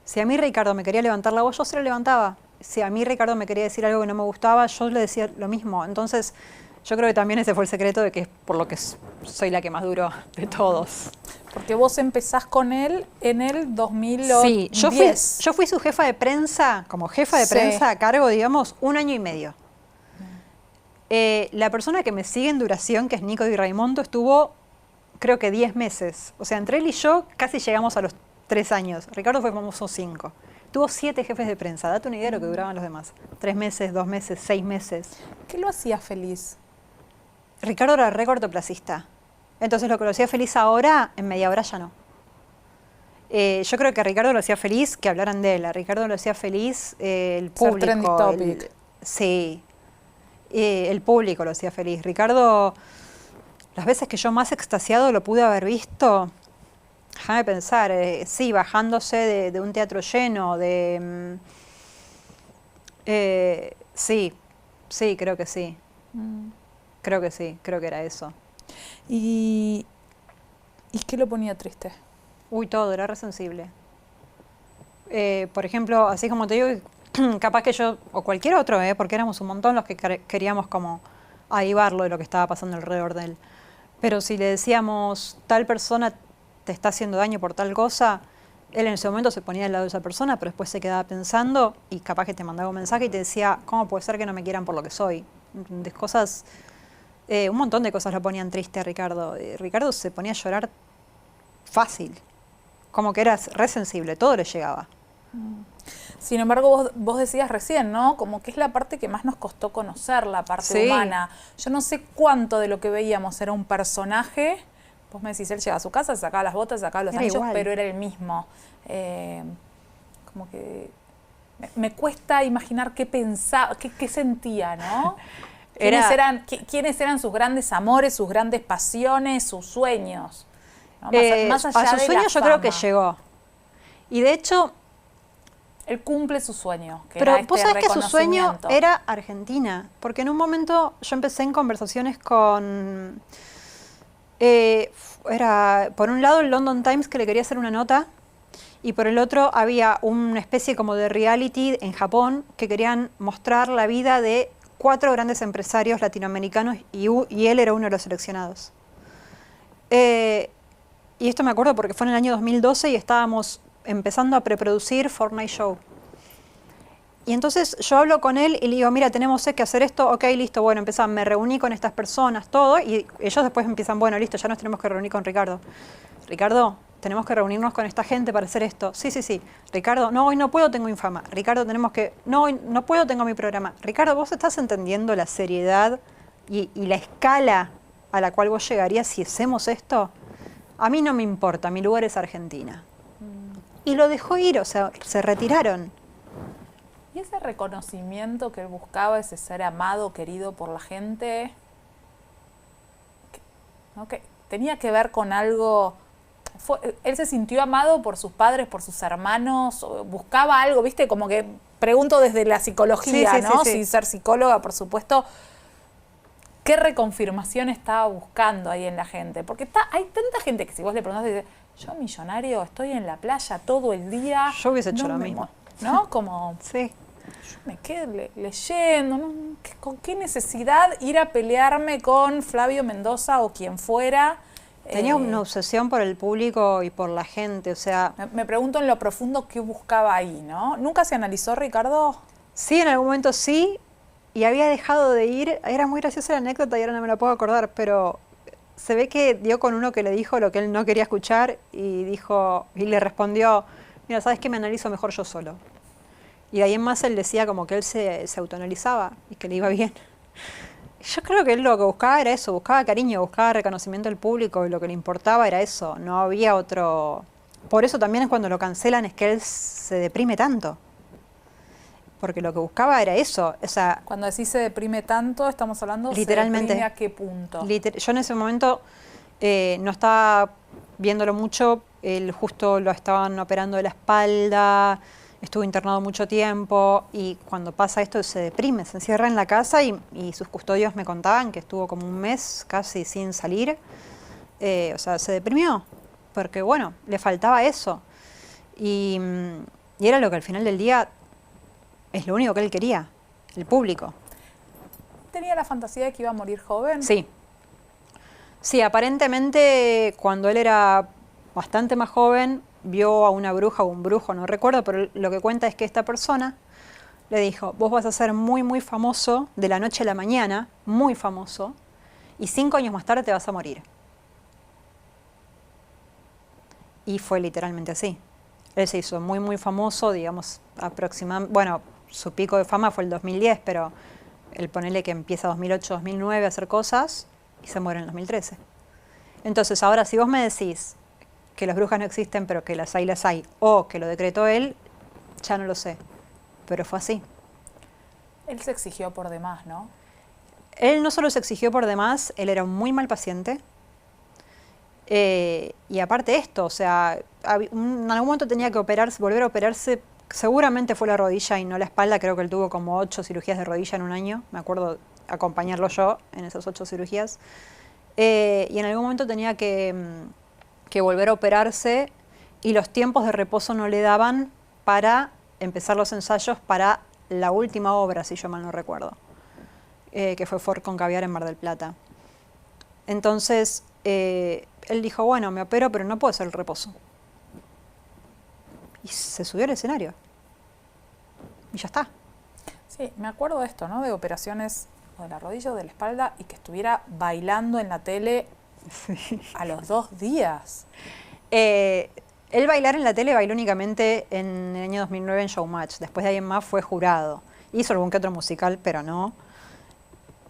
Si a mí Ricardo me quería levantar la voz, yo se la levantaba. Si a mí Ricardo me quería decir algo que no me gustaba, yo le decía lo mismo. Entonces, yo creo que también ese fue el secreto de que es por lo que soy la que más duró de todos. Porque vos empezás con él en el 2010. Sí, yo fui su jefa de prensa, como jefa de prensa a cargo, digamos, 1 año y medio. La persona que me sigue en duración, que es Nico Di Raimondo, estuvo creo que 10 meses. O sea, entre él y yo casi llegamos a los 3 años. Ricardo fue famoso 5. Tuvo 7 jefes de prensa. Date una idea de lo que duraban los demás. 3 meses, 2 meses, 6 meses. ¿Qué lo hacía feliz? Ricardo era re cortoplacista. Entonces lo que lo hacía feliz ahora, en media hora ya no. Yo creo que a Ricardo lo hacía feliz que hablaran de él. A Ricardo lo hacía feliz el público. Ser trending topic. Sí. El público lo hacía feliz. Ricardo, las veces que yo más extasiado lo pude haber visto, déjame pensar, sí, bajándose de un teatro lleno, sí, creo que sí. Creo que sí, creo que era eso. ¿Y qué lo ponía triste? Uy, todo, era resensible. Por ejemplo, así como te digo, capaz que yo, o cualquier otro, porque éramos un montón los que queríamos como avivarlo de lo que estaba pasando alrededor de él. Pero si le decíamos, tal persona te está haciendo daño por tal cosa, él en ese momento se ponía al lado de esa persona, pero después se quedaba pensando y capaz que te mandaba un mensaje y te decía, ¿cómo puede ser que no me quieran por lo que soy? ¿Entendés? Cosas, un montón de cosas lo ponían triste a Ricardo. Ricardo se ponía a llorar fácil, como que era re sensible, todo le llegaba. Sin embargo, vos decías recién, ¿no? Como que es la parte que más nos costó conocer, la parte humana. Yo no sé cuánto de lo que veíamos era un personaje. Vos me decís, él llega a su casa, sacaba las botas, sacaba los anillos, pero era el mismo. Como que me cuesta imaginar qué pensaba, qué sentía, ¿no? ¿Quiénes eran sus grandes amores, sus grandes pasiones, sus sueños? ¿No? Más allá a sus sueños yo creo que llegó. Y de hecho, él cumple su sueño. Pero vos sabés que su sueño era Argentina, porque en un momento yo empecé en conversaciones con, era por un lado el London Times que le quería hacer una nota y por el otro había una especie como de reality en Japón que querían mostrar la vida de 4 grandes empresarios latinoamericanos y él era uno de los seleccionados. Y esto me acuerdo porque fue en el año 2012 y estábamos empezando a preproducir Fortnite Show. Y entonces yo hablo con él y le digo, mira, tenemos que hacer esto, ok, listo, bueno, empezamos, me reuní con estas personas, todo, y ellos después empiezan, bueno, listo, ya nos tenemos que reunir con Ricardo. Ricardo, tenemos que reunirnos con esta gente para hacer esto. Sí, sí, sí. Ricardo, no, hoy no puedo, tengo Infama. Ricardo, no, hoy no puedo, tengo mi programa. Ricardo, ¿vos estás entendiendo la seriedad y la escala a la cual vos llegarías si hacemos esto? A mí no me importa, mi lugar es Argentina. Y lo dejó ir, o sea, se retiraron. ¿Y ese reconocimiento que él buscaba, ese ser amado, querido por la gente, ¿no? Que tenía que ver con algo? ¿Él se sintió amado por sus padres, por sus hermanos? ¿Buscaba algo? ¿Viste? Como que pregunto desde la psicología, sí, ¿no? Sí. Sin ser psicóloga, por supuesto. ¿Qué reconfirmación estaba buscando ahí en la gente? Porque hay tanta gente que si vos le preguntás, dice, yo millonario, estoy en la playa todo el día. Yo hubiese hecho lo mismo. ¿no? Como Sí. me quedo leyendo, ¿no? ¿Con qué necesidad ir a pelearme con Flavio Mendoza o quien fuera? Tenía una obsesión por el público y por la gente, o sea... Me pregunto en lo profundo qué buscaba ahí, ¿no? ¿Nunca se analizó, Ricardo? Sí, en algún momento sí, y había dejado de ir. Era muy graciosa la anécdota y ahora no me la puedo acordar, pero se ve que dio con uno que le dijo lo que él no quería escuchar y le respondió, mira, ¿sabes qué? Me analizo mejor yo solo. Y de ahí en más él decía como que él se autoanalizaba y que le iba bien. Yo creo que él lo que buscaba era eso, buscaba cariño, buscaba reconocimiento del público y lo que le importaba era eso, no había otro... Por eso también es cuando lo cancelan es que él se deprime tanto. Porque lo que buscaba era eso, o sea... Cuando decís se deprime tanto, estamos hablando Literalmente. ¿se deprime a qué punto? Yo en ese momento no estaba viéndolo mucho, él justo lo estaban operando de la espalda, estuvo internado mucho tiempo y cuando pasa esto se deprime, se encierra en la casa y sus custodios me contaban que estuvo como un mes casi sin salir, o sea, se deprimió, porque bueno, le faltaba eso y era lo que al final del día es lo único que él quería, el público. ¿Tenía la fantasía de que iba a morir joven? Sí. Sí, aparentemente cuando él era bastante más joven, vio a una bruja o un brujo, no recuerdo, pero lo que cuenta es que esta persona le dijo, vos vas a ser muy, muy famoso de la noche a la mañana, muy famoso, y 5 años más tarde te vas a morir. Y fue literalmente así. Él se hizo muy, muy famoso, digamos, aproximadamente, bueno, su pico de fama fue el 2010, pero él ponele que empieza 2008, 2009 a hacer cosas y se muere en el 2013. Entonces, ahora si vos me decís que las brujas no existen, pero que las hay, o que lo decretó él, ya no lo sé. Pero fue así. Él se exigió por demás, ¿no? Él no solo se exigió por demás, él era un muy mal paciente. Y aparte esto, o sea, en algún momento tenía que operarse, volver a operarse. Seguramente fue la rodilla y no la espalda. Creo que él tuvo como 8 cirugías de rodilla en un año. Me acuerdo acompañarlo yo en esas 8 cirugías. Y en algún momento tenía que volver a operarse y los tiempos de reposo no le daban para empezar los ensayos para la última obra, si yo mal no recuerdo, que fue Ford con Caviar en Mar del Plata. Entonces, él dijo, bueno, me opero, pero no puedo hacer el reposo. Y se subió al escenario. Y ya está. Sí, me acuerdo de esto, ¿no? De operaciones o de la rodilla o de la espalda y que estuviera bailando en la tele a los 2 días. Él bailar en la tele bailó únicamente en el año 2009 en Showmatch. Después de ahí en más fue jurado. Hizo algún que otro musical, pero no.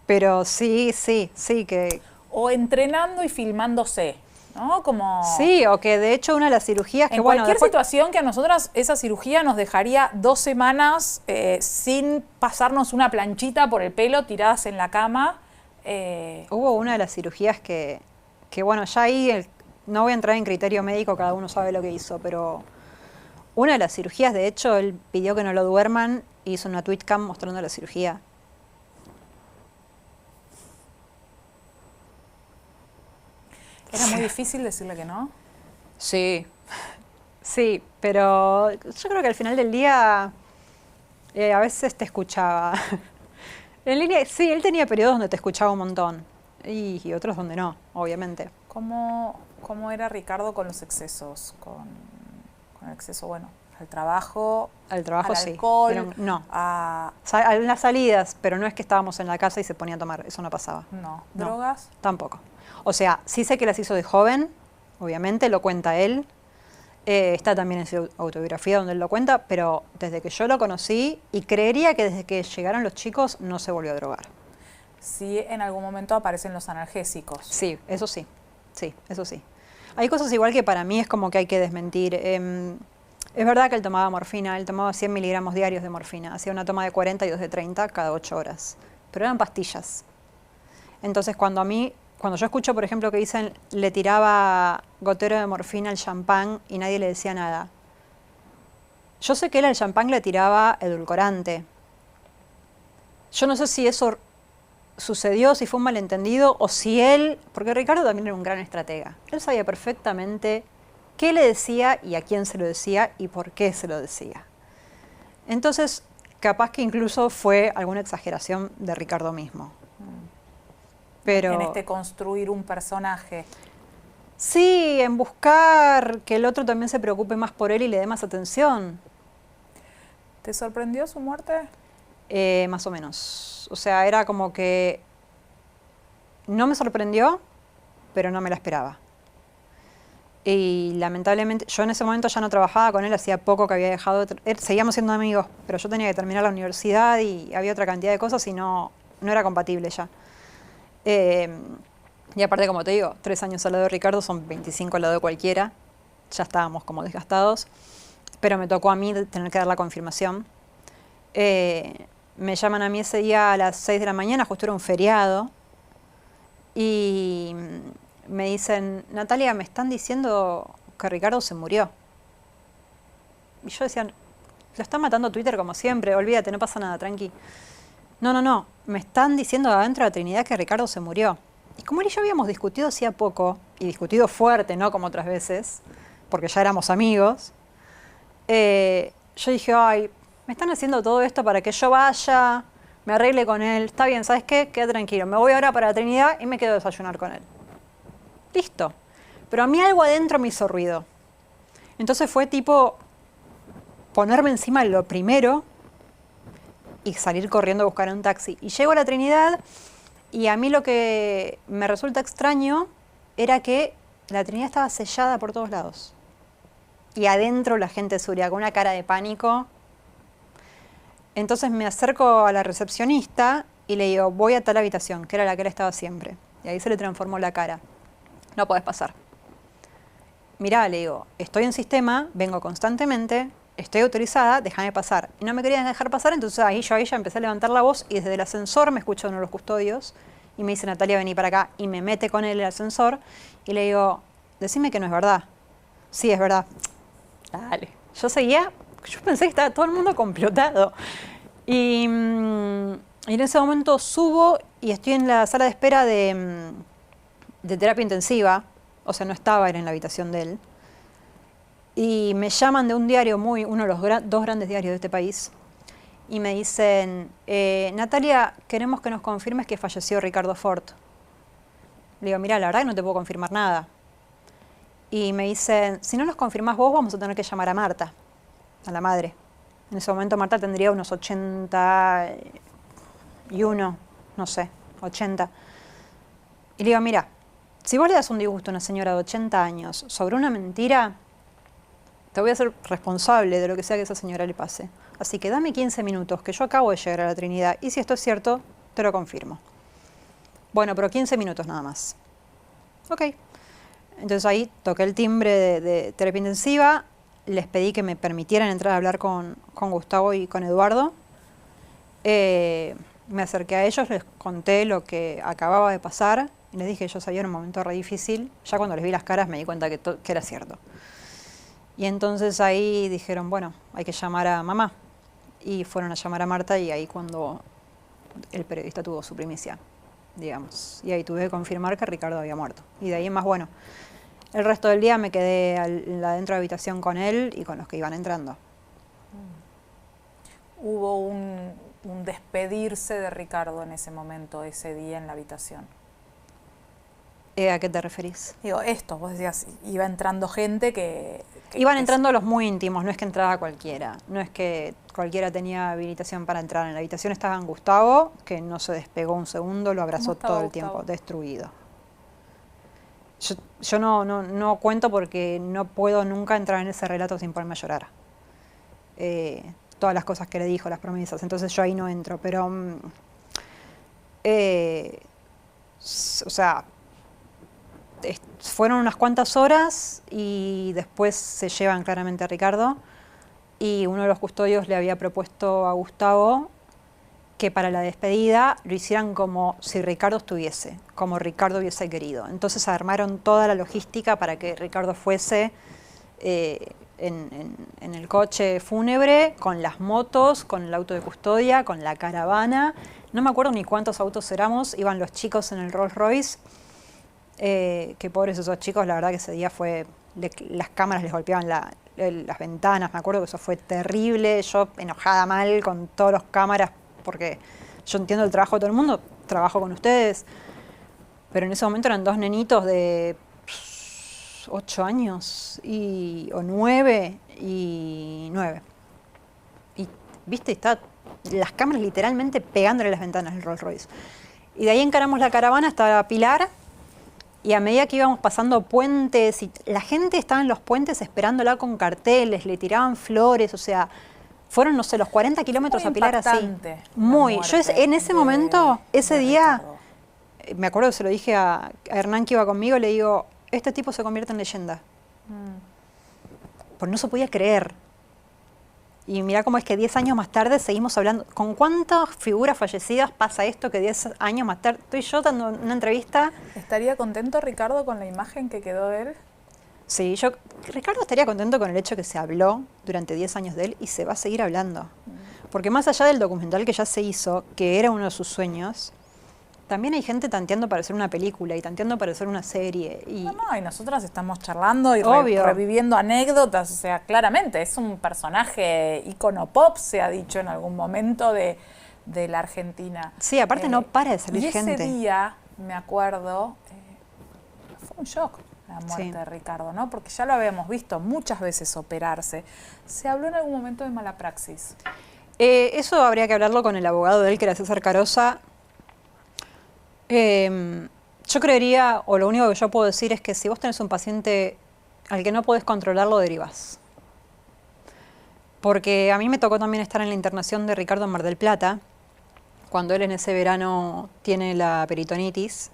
Pero sí que... O entrenando y filmándose, ¿no? Como... Sí, o que de hecho una de las cirugías que... En bueno, cualquier después... situación que a nosotras esa cirugía nos dejaría 2 semanas sin pasarnos una planchita por el pelo tiradas en la cama. Hubo una de las cirugías que bueno, ya ahí no voy a entrar en criterio médico, cada uno sabe lo que hizo, pero una de las cirugías, de hecho, él pidió que no lo duerman y hizo una tweetcam mostrando la cirugía. ¿Era muy difícil decirle que no? Sí, sí, pero yo creo que al final del día a veces te escuchaba. En línea, sí, él tenía periodos donde te escuchaba un montón y otros donde no, obviamente. ¿Cómo era Ricardo con los excesos? Con el exceso, bueno, al trabajo, al trabajo, al sí, alcohol, pero no. a las salidas, pero no es que estábamos en la casa y se ponía a tomar, eso no pasaba. no, No, drogas. tampoco. O sea, sí sé que las hizo de joven, obviamente, lo cuenta él. Está también en su autobiografía donde él lo cuenta, pero desde que yo lo conocí, y creería que desde que llegaron los chicos, no se volvió a drogar. Sí, en algún momento aparecen los analgésicos. Sí, eso sí. Sí, eso sí. Hay cosas igual que para mí es como que hay que desmentir. Es verdad que él tomaba morfina, él tomaba 100 miligramos diarios de morfina. Hacía una toma de 40 y 2 de 30 cada 8 horas. Pero eran pastillas. Entonces cuando yo escucho, por ejemplo, que dicen le tiraba gotero de morfina al champán y nadie le decía nada. Yo sé que él al champán le tiraba edulcorante. Yo no sé si eso sucedió, si fue un malentendido o si él, porque Ricardo también era un gran estratega. Él sabía perfectamente qué le decía y a quién se lo decía y por qué se lo decía. Entonces, capaz que incluso fue alguna exageración de Ricardo mismo. Pero En este construir un personaje. sí, en buscar que el otro también se preocupe más por él y le dé más atención. ¿Te sorprendió su muerte? Más o menos. O sea, era como que no me sorprendió, pero no me la esperaba. Y lamentablemente, yo en ese momento ya no trabajaba con él, hacía poco que había dejado, seguíamos siendo amigos, pero yo tenía que terminar la universidad y había otra cantidad de cosas y no era compatible ya. Y aparte, como te digo, 3 años al lado de Ricardo son 25 al lado de cualquiera, ya estábamos como desgastados, pero me tocó a mí tener que dar la confirmación. Me llaman a mí ese día a las 6 de la mañana, justo era un feriado, y me dicen, Natalia, me están diciendo que Ricardo se murió. Y yo decía, lo está matando Twitter como siempre, olvídate, no pasa nada, tranqui. No, me están diciendo adentro de la Trinidad que Ricardo se murió. Y como él y yo habíamos discutido hacía poco, y discutido fuerte, no como otras veces, porque ya éramos amigos, yo dije, ay, me están haciendo todo esto para que yo vaya, me arregle con él, está bien, ¿sabes qué? Queda tranquilo, me voy ahora para la Trinidad y me quedo a desayunar con él. Listo. Pero a mí algo adentro me hizo ruido. Entonces fue tipo ponerme encima lo primero y salir corriendo a buscar un taxi. Y llego a la Trinidad y a mí lo que me resulta extraño era que la Trinidad estaba sellada por todos lados. Y adentro la gente de seguridad con una cara de pánico. Entonces me acerco a la recepcionista y le digo, voy a tal habitación, que era la que él estaba siempre. Y ahí se le transformó la cara. No podés pasar. Mirá, le digo, estoy en sistema, vengo constantemente, estoy autorizada, déjame pasar. Y no me querían dejar pasar, entonces ahí ya empecé a levantar la voz y desde el ascensor me escucha uno de los custodios y me dice, Natalia, vení para acá. Y me mete con él el ascensor y le digo, decime que no es verdad. Sí, es verdad. Dale. Yo pensé que estaba todo el mundo complotado. Y en ese momento subo y estoy en la sala de espera de terapia intensiva, o sea, no estaba, era en la habitación de él, y me llaman de un diario uno de los 2 grandes diarios de este país, y me dicen, Natalia, queremos que nos confirmes que falleció Ricardo Ford. Le digo, mira, la verdad que no te puedo confirmar nada. Y me dicen, si no nos confirmás vos, vamos a tener que llamar a Marta, a la madre. En ese momento Marta tendría unos 81, no sé, 80. Y le digo, mira, si vos le das un disgusto a una señora de 80 años sobre una mentira, te voy a hacer responsable de lo que sea que a esa señora le pase. Así que dame 15 minutos, que yo acabo de llegar a la Trinidad, y si esto es cierto, te lo confirmo. Bueno, pero 15 minutos nada más. Ok. Entonces ahí toqué el timbre de terapia intensiva, les pedí que me permitieran entrar a hablar con Gustavo y con Eduardo. Me acerqué a ellos, les conté lo que acababa de pasar, y les dije que yo sabía en un momento re difícil. Ya cuando les vi las caras me di cuenta que era cierto. Y entonces ahí dijeron, bueno, hay que llamar a mamá. Y fueron a llamar a Marta y ahí cuando el periodista tuvo su primicia, digamos. Y ahí tuve que confirmar que Ricardo había muerto. Y de ahí en más, bueno, el resto del día me quedé adentro de la habitación con él y con los que iban entrando. Hubo un despedirse de Ricardo en ese momento, ese día en la habitación. ¿A qué te referís? Digo, esto, vos decías, iba entrando gente que iban entrando los muy íntimos, no es que entraba cualquiera. No es que cualquiera tenía habilitación para entrar. En la habitación estaba Gustavo, que no se despegó un segundo, lo abrazó todo el tiempo, destruido. Yo no cuento porque no puedo nunca entrar en ese relato sin ponerme a llorar. Todas las cosas que le dijo, las promesas, entonces yo ahí no entro, pero o sea, fueron unas cuantas horas y después se llevan claramente a Ricardo, y uno de los custodios le había propuesto a Gustavo que para la despedida lo hicieran como si Ricardo estuviese, como Ricardo hubiese querido. Entonces armaron toda la logística para que Ricardo fuese en el coche fúnebre, con las motos, con el auto de custodia, con la caravana. No me acuerdo ni cuántos autos éramos, iban los chicos en el Rolls Royce, que pobres esos chicos, la verdad que ese día fue las cámaras les golpeaban las ventanas, me acuerdo que eso fue terrible, yo enojada mal con todas las cámaras, porque yo entiendo el trabajo de todo el mundo, trabajo con ustedes, pero en ese momento eran 2 nenitos de 8 años, o 9 y 9. Y, viste, las cámaras literalmente pegándole las ventanas del Rolls Royce. Y de ahí encaramos la caravana hasta Pilar, y a medida que íbamos pasando puentes, y la gente estaba en los puentes esperándola con carteles, le tiraban flores, o sea, fueron, no sé, los 40 kilómetros a Pilar así. Muy. Yo en ese momento, ese día, me acuerdo que se lo dije a Hernán que iba conmigo, le digo, este tipo se convierte en leyenda. Pues no se podía creer. Y mirá cómo es que 10 años más tarde seguimos hablando. ¿Con cuántas figuras fallecidas pasa esto que 10 años más tarde? Estoy yo dando una entrevista. ¿Estaría contento Ricardo con la imagen que quedó de él? Sí, Ricardo estaría contento con el hecho que se habló durante 10 años de él y se va a seguir hablando. Porque más allá del documental que ya se hizo, que era uno de sus sueños, también hay gente tanteando para hacer una película y tanteando para hacer una serie. Y y nosotras estamos charlando y reviviendo anécdotas, o sea, claramente es un personaje ícono pop, se ha dicho en algún momento de la Argentina. Sí, aparte no para de salir gente. Y ese día, me acuerdo, fue un shock la muerte de Ricardo, ¿no? Porque ya lo habíamos visto muchas veces operarse. ¿Se habló en algún momento de mala praxis? Eso habría que hablarlo con el abogado de él, que era César Carosa. Yo creería, o lo único que yo puedo decir es que si vos tenés un paciente al que no podés controlar, lo derivás. Porque a mí me tocó también estar en la internación de Ricardo en Mar del Plata, cuando él en ese verano tiene la peritonitis,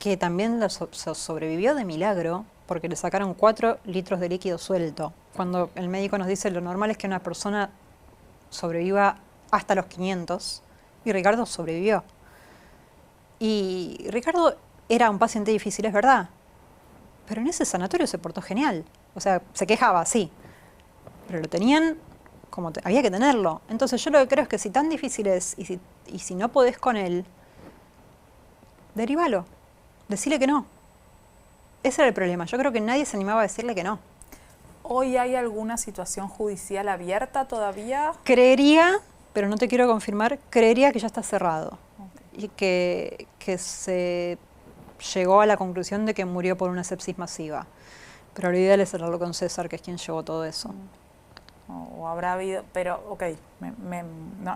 que también sobrevivió de milagro, porque le sacaron 4 litros de líquido suelto. Cuando el médico nos dice lo normal es que una persona sobreviva hasta los 500, y Ricardo sobrevivió. Y Ricardo era un paciente difícil, es verdad, pero en ese sanatorio se portó genial. O sea, se quejaba, sí, pero lo tenían como había que tenerlo. Entonces yo lo que creo es que si tan difícil es y si no podés con él, derívalo, decile que no. Ese era el problema. Yo creo que nadie se animaba a decirle que no. ¿Hoy hay alguna situación judicial abierta todavía? Creería, pero no te quiero confirmar, creería que ya está cerrado. Y que se llegó a la conclusión de que murió por una sepsis masiva. Pero lo ideal es hablarlo con César, que es quien llevó todo eso. O habrá habido, pero ok,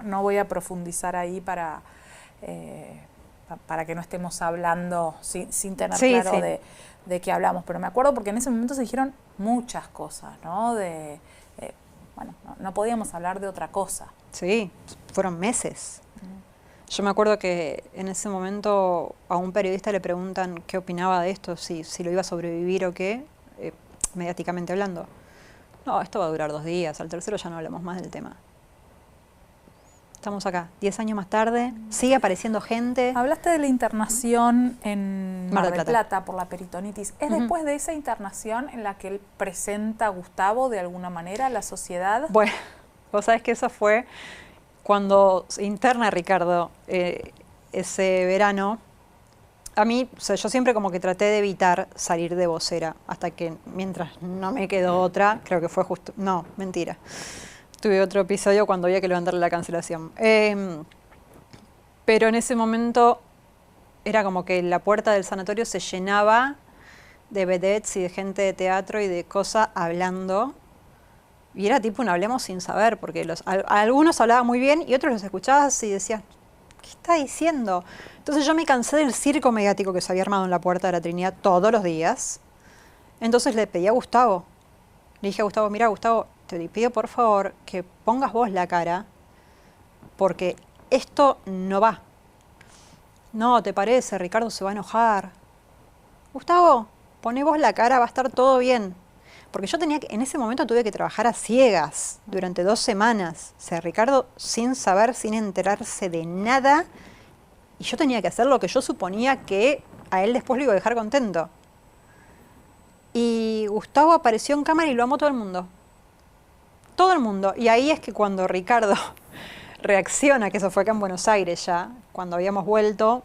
no voy a profundizar ahí para que no estemos hablando sin tener claro de qué hablamos. Pero me acuerdo porque en ese momento se dijeron muchas cosas, ¿no? No podíamos hablar de otra cosa. Sí, fueron meses. Yo me acuerdo que en ese momento a un periodista le preguntan qué opinaba de esto, si lo iba a sobrevivir o qué, mediáticamente hablando. No, esto va a durar 2 días, al tercero ya no hablamos más del tema. Estamos acá, 10 años más tarde, sigue apareciendo gente. Hablaste de la internación en Mar del Plata por la peritonitis. ¿Es después de esa internación en la que él presenta a Gustavo de alguna manera a la sociedad? Bueno, vos sabés que eso fue cuando se interna Ricardo ese verano. A mí, o sea, yo siempre como que traté de evitar salir de vocera, hasta que mientras no me quedó otra, creo que fue justo, no, mentira. Tuve otro episodio cuando había que levantarle la cancelación. Pero en ese momento era como que la puerta del sanatorio se llenaba de vedettes y de gente de teatro y de cosas hablando. Y era tipo un hablemos sin saber, porque algunos hablaban muy bien y otros los escuchabas y decías, ¿qué está diciendo? Entonces yo me cansé del circo mediático que se había armado en la Puerta de la Trinidad todos los días. Entonces le pedí a Gustavo. Le dije a Gustavo, mira Gustavo, te pido por favor que pongas vos la cara, porque esto no va. No, ¿te parece? Ricardo se va a enojar. Gustavo, poné vos la cara, va a estar todo bien. Porque yo en ese momento tuve que trabajar a ciegas durante 2 semanas. O sea, Ricardo sin saber, sin enterarse de nada. Y yo tenía que hacer lo que yo suponía que a él después lo iba a dejar contento. Y Gustavo apareció en cámara y lo amó todo el mundo. Todo el mundo. Y ahí es que cuando Ricardo reacciona, que eso fue acá en Buenos Aires ya, cuando habíamos vuelto,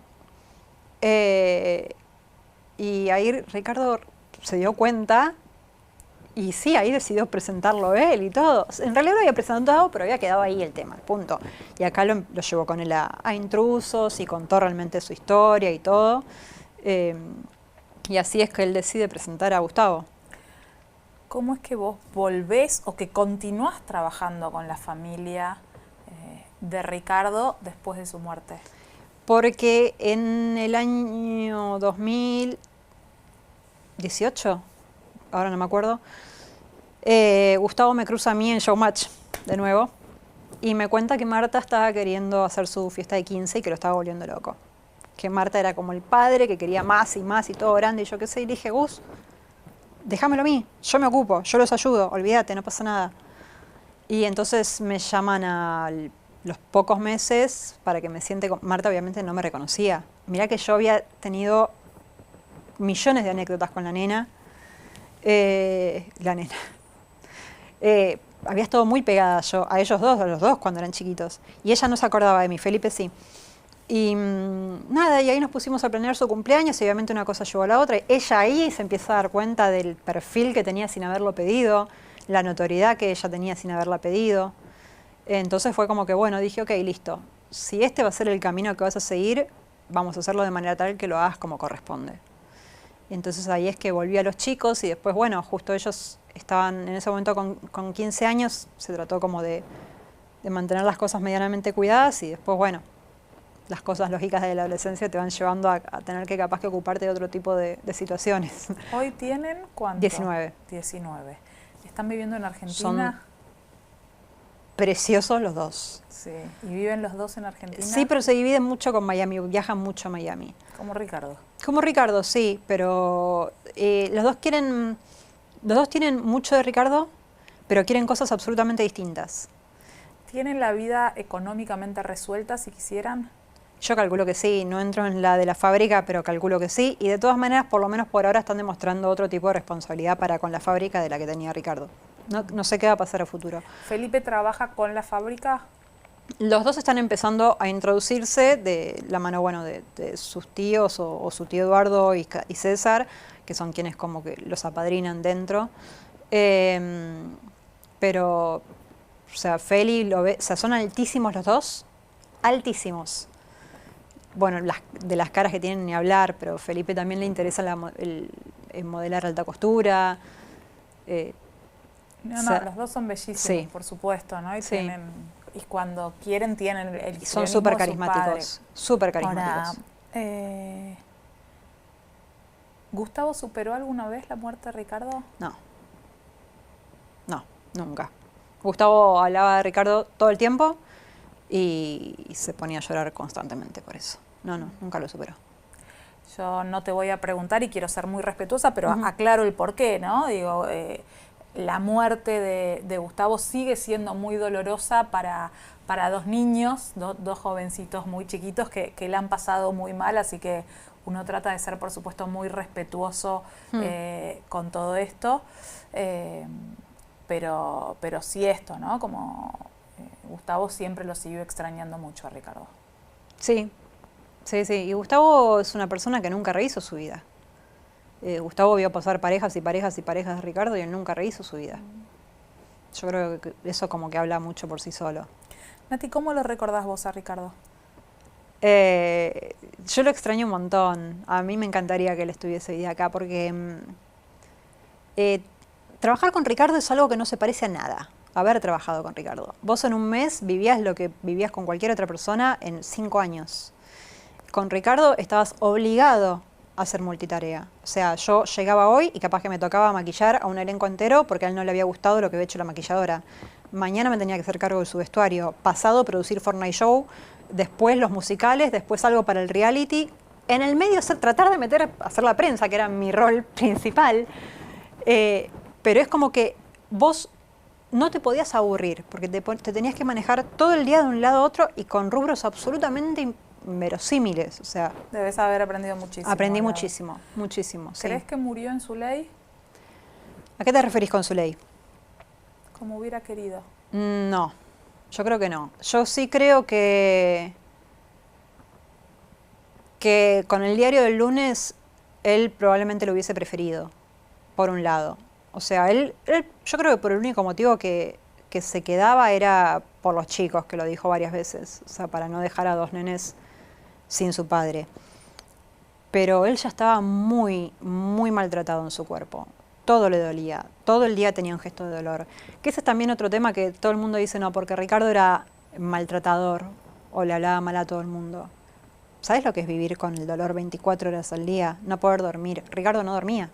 y ahí Ricardo se dio cuenta Y sí, ahí decidió presentarlo él y todo. En realidad lo había presentado, pero había quedado ahí el tema, punto. Y acá lo llevó con él a Intrusos y contó realmente su historia y todo. Y así es que él decide presentar a Gustavo. ¿Cómo es que vos volvés o que continuás trabajando con la familia de Ricardo después de su muerte? Porque en el año 2018, ahora no me acuerdo, Gustavo me cruza a mí en Showmatch de nuevo y me cuenta que Marta estaba queriendo hacer su fiesta de 15 y que lo estaba volviendo loco. Que Marta era como el padre, que quería más y todo grande y yo qué sé. Y le dije, Gus, déjamelo a mí, yo me ocupo, yo los ayudo, olvídate, no pasa nada. Y entonces me llaman a los pocos meses para que me siente con Marta. Obviamente no me reconocía. Mirá que yo había tenido millones de anécdotas con la nena. Había estado muy pegada yo a ellos dos, a los dos cuando eran chiquitos. Y ella no se acordaba de mí, Felipe sí. Y nada, y ahí nos pusimos a planear su cumpleaños y obviamente una cosa llevó a la otra. Ella ahí se empieza a dar cuenta del perfil que tenía sin haberlo pedido, la notoriedad que ella tenía sin haberla pedido. Entonces fue como que, bueno, dije, ok, listo. Si este va a ser el camino que vas a seguir, vamos a hacerlo de manera tal que lo hagas como corresponde. Y entonces ahí es que volví a los chicos y después, bueno, justo ellos estaban en ese momento con 15 años, se trató como de mantener las cosas medianamente cuidadas y después, bueno, las cosas lógicas de la adolescencia te van llevando a tener que capaz que ocuparte de otro tipo de situaciones. ¿Hoy tienen cuánto? 19. 19. ¿Están viviendo en Argentina? Son preciosos los dos. Sí. ¿Y viven los dos en Argentina? Sí, pero se dividen mucho con Miami, viajan mucho a Miami. Como Ricardo. Como Ricardo, sí, pero los dos tienen mucho de Ricardo, pero quieren cosas absolutamente distintas. ¿Tienen la vida económicamente resuelta si quisieran? Yo calculo que sí, no entro en la de la fábrica, pero calculo que sí. Y de todas maneras, por lo menos por ahora, están demostrando otro tipo de responsabilidad para con la fábrica de la que tenía Ricardo. No sé qué va a pasar a futuro. ¿Felipe trabaja con la fábrica? Los dos están empezando a introducirse de la mano, bueno, de sus tíos o su tío Eduardo y César, que son quienes como que los apadrinan dentro. Pero, o sea, Feli lo ve, o sea, son altísimos los dos, altísimos. Bueno, de las caras que tienen ni hablar, pero Felipe también le interesa el modelar alta costura. Los dos son bellísimos, sí, por supuesto, ¿no? Y, sí, y cuando quieren tienen el son súper carismáticos, súper carismáticos. Ahora, ¿Gustavo superó alguna vez la muerte de Ricardo? No, nunca. Gustavo hablaba de Ricardo todo el tiempo y se ponía a llorar constantemente por eso. No, nunca lo superó. Yo no te voy a preguntar y quiero ser muy respetuosa, pero aclaro el porqué, ¿no? Digo, la muerte de Gustavo sigue siendo muy dolorosa para dos niños, dos jovencitos muy chiquitos que la han pasado muy mal, así que uno trata de ser, por supuesto, muy respetuoso con todo esto, pero sí esto, ¿no? Como Gustavo siempre lo siguió extrañando mucho a Ricardo. Sí, y Gustavo es una persona que nunca rehizo su vida. Gustavo vio pasar parejas y parejas y parejas de Ricardo y él nunca rehizo su vida. Yo creo que eso como que habla mucho por sí solo. Nati, ¿cómo lo recordás vos a Ricardo? Yo lo extraño un montón. A mí me encantaría que él estuviese hoy día acá porque trabajar con Ricardo es algo que no se parece a nada. Haber trabajado con Ricardo. Vos en un mes vivías lo que vivías con cualquier otra persona en 5 años. Con Ricardo estabas obligado a hacer multitarea. O sea, yo llegaba hoy y capaz que me tocaba maquillar a un elenco entero porque a él no le había gustado lo que había hecho la maquilladora. Mañana me tenía que hacer cargo de su vestuario. Pasado, producir Fortnite Show. Después los musicales. Después algo para el reality. En el medio tratar de hacer la prensa, que era mi rol principal. Pero es como que vos no te podías aburrir porque te tenías que manejar todo el día de un lado a otro y con rubros absolutamente inverosímiles, o sea... Debes haber aprendido muchísimo. Aprendí muchísimo. ¿Crees sí. que murió en su ley? ¿A qué te referís con su ley? Como hubiera querido. No, yo creo que no. Yo sí creo que con el diario del lunes él probablemente lo hubiese preferido, por un lado. O sea, yo creo que por el único motivo que se quedaba era por los chicos, que lo dijo varias veces, o sea, para no dejar a 2 nenes sin su padre. Pero él ya estaba muy, muy maltratado en su cuerpo. Todo le dolía, todo el día tenía un gesto de dolor. Que ese es también otro tema que todo el mundo dice, no, porque Ricardo era maltratador o le hablaba mal a todo el mundo. ¿Sabes lo que es vivir con el dolor 24 horas al día? No poder dormir. Ricardo no dormía.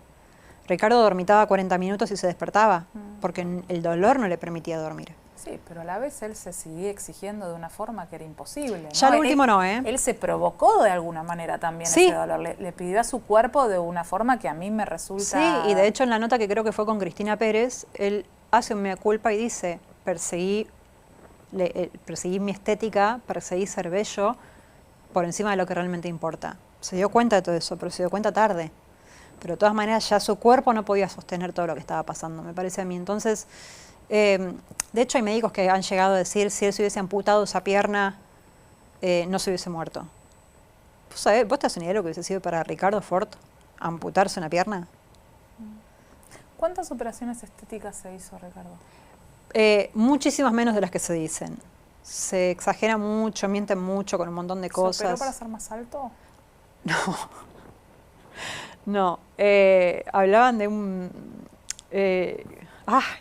Ricardo dormitaba 40 minutos y se despertaba, porque el dolor no le permitía dormir. Sí, pero a la vez él se seguía exigiendo de una forma que era imposible, ¿no? Ya lo último no, ¿eh? Él se provocó de alguna manera también ese dolor. Le pidió a su cuerpo de una forma que a mí me resulta... Sí, y de hecho en la nota que creo que fue con Cristina Pérez, él hace un mea culpa y dice, perseguí mi estética, perseguí ser bello por encima de lo que realmente importa. Se dio cuenta de todo eso, pero se dio cuenta tarde. Pero de todas maneras ya su cuerpo no podía sostener todo lo que estaba pasando, me parece a mí. Entonces, de hecho hay médicos que han llegado a decir, si él se hubiese amputado esa pierna, no se hubiese muerto. ¿Vos te das una idea de lo que hubiese sido para Ricardo Ford amputarse una pierna? ¿Cuántas operaciones estéticas se hizo, Ricardo? Muchísimas menos de las que se dicen. Se exagera mucho, mienten mucho con un montón de cosas. ¿Se operó para ser más alto? No. No. Hablaban de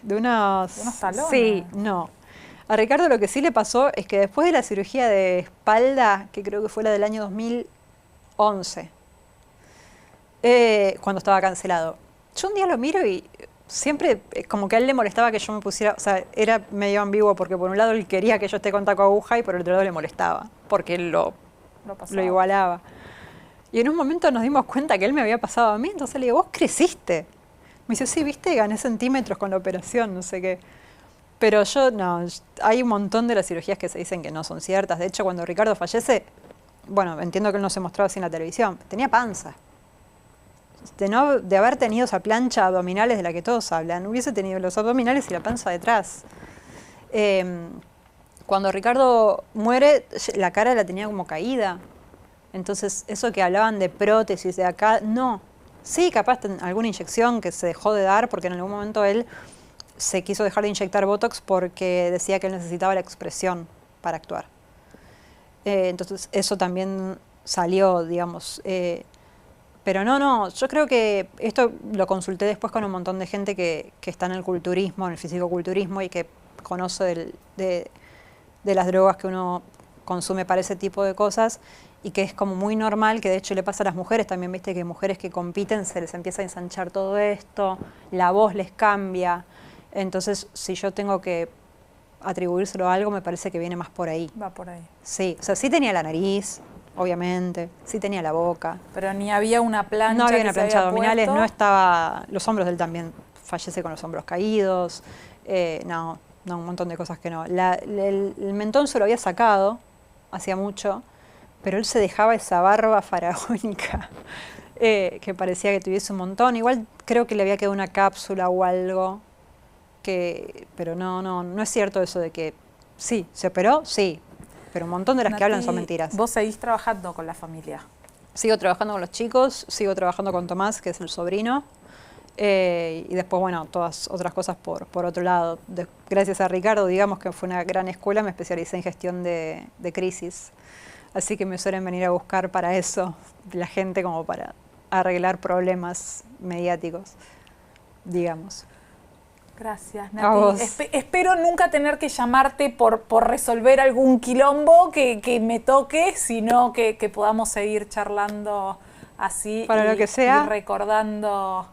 de unos talones. Sí, no. A Ricardo lo que sí le pasó es que después de la cirugía de espalda, que creo que fue la del año 2011, cuando estaba cancelado, yo un día lo miro y siempre como que a él le molestaba que yo me pusiera, o sea, era medio ambiguo porque por un lado él quería que yo esté con taco aguja y por el otro lado le molestaba, porque él lo igualaba. Y en un momento nos dimos cuenta que él me había pasado a mí, entonces le digo, vos creciste. Me dice, sí, viste, gané centímetros con la operación, no sé qué. Pero yo, no, hay un montón de las cirugías que se dicen que no son ciertas. De hecho, cuando Ricardo fallece, bueno, entiendo que él no se mostraba así en la televisión, tenía panza. De haber tenido esa plancha abdominales de la que todos hablan, hubiese tenido los abdominales y la panza detrás. Cuando Ricardo muere, la cara la tenía como caída. Entonces, eso que hablaban de prótesis de acá, no. Sí, capaz alguna inyección que se dejó de dar, porque en algún momento él se quiso dejar de inyectar Botox porque decía que él necesitaba la expresión para actuar. Entonces, eso también salió, digamos. Pero no, yo creo que esto lo consulté después con un montón de gente que está en el culturismo, en el fisicoculturismo y que conoce de las drogas que uno consume para ese tipo de cosas y que es como muy normal, que de hecho le pasa a las mujeres también, viste que mujeres que compiten se les empieza a ensanchar todo esto, la voz les cambia. Entonces, si yo tengo que atribuírselo a algo, me parece que viene más por ahí. Va por ahí. Sí, o sea, sí tenía la nariz, obviamente, sí tenía la boca. Pero ni había una plancha. No había una plancha de abdominales, puesto. no estaba, los hombros de él también, fallece con los hombros caídos, no, un montón de cosas que no. El mentón se lo había sacado, hacía mucho, pero él se dejaba esa barba faraónica que parecía que tuviese un montón. Igual creo que le había quedado una cápsula o algo, pero no es cierto eso de que sí, se operó, sí, pero un montón de las que hablan son mentiras. ¿Vos seguís trabajando con la familia? Sigo trabajando con los chicos, sigo trabajando con Tomás, que es el sobrino, y después, bueno, todas otras cosas por otro lado. Gracias a Ricardo, digamos que fue una gran escuela, me especialicé en gestión de crisis. Así que me suelen venir a buscar para eso, la gente como para arreglar problemas mediáticos, digamos. Gracias, A vos. Nati. Espero nunca tener que llamarte por resolver algún quilombo que me toque, sino que podamos seguir charlando así para lo que sea. Y recordando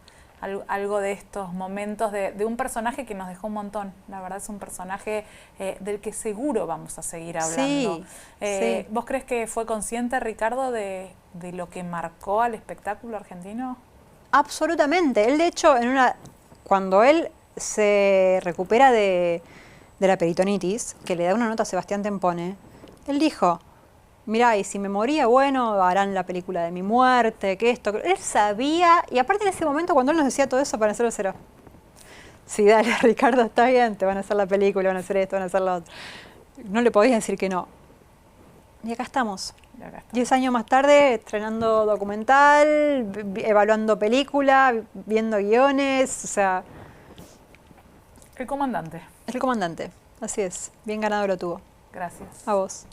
algo de estos momentos de un personaje que nos dejó un montón. La verdad es un personaje del que seguro vamos a seguir hablando. Sí. ¿Vos crees que fue consciente, Ricardo, de lo que marcó al espectáculo argentino? Absolutamente. Él, de hecho, cuando él se recupera de la peritonitis, que le da una nota a Sebastián Tempone, él dijo, mirá, y si me moría, bueno, harán la película de mi muerte, que esto. Él sabía, y aparte en ese momento cuando él nos decía todo eso, para hacerlo cero. Sí, dale, Ricardo, está bien, te van a hacer la película, van a hacer esto, van a hacer lo otro. No le podías decir que no. Y acá estamos. 10 años más tarde, estrenando documental, evaluando película, viendo guiones, o sea, El comandante. El comandante, así es. Bien ganado lo tuvo. Gracias. A vos.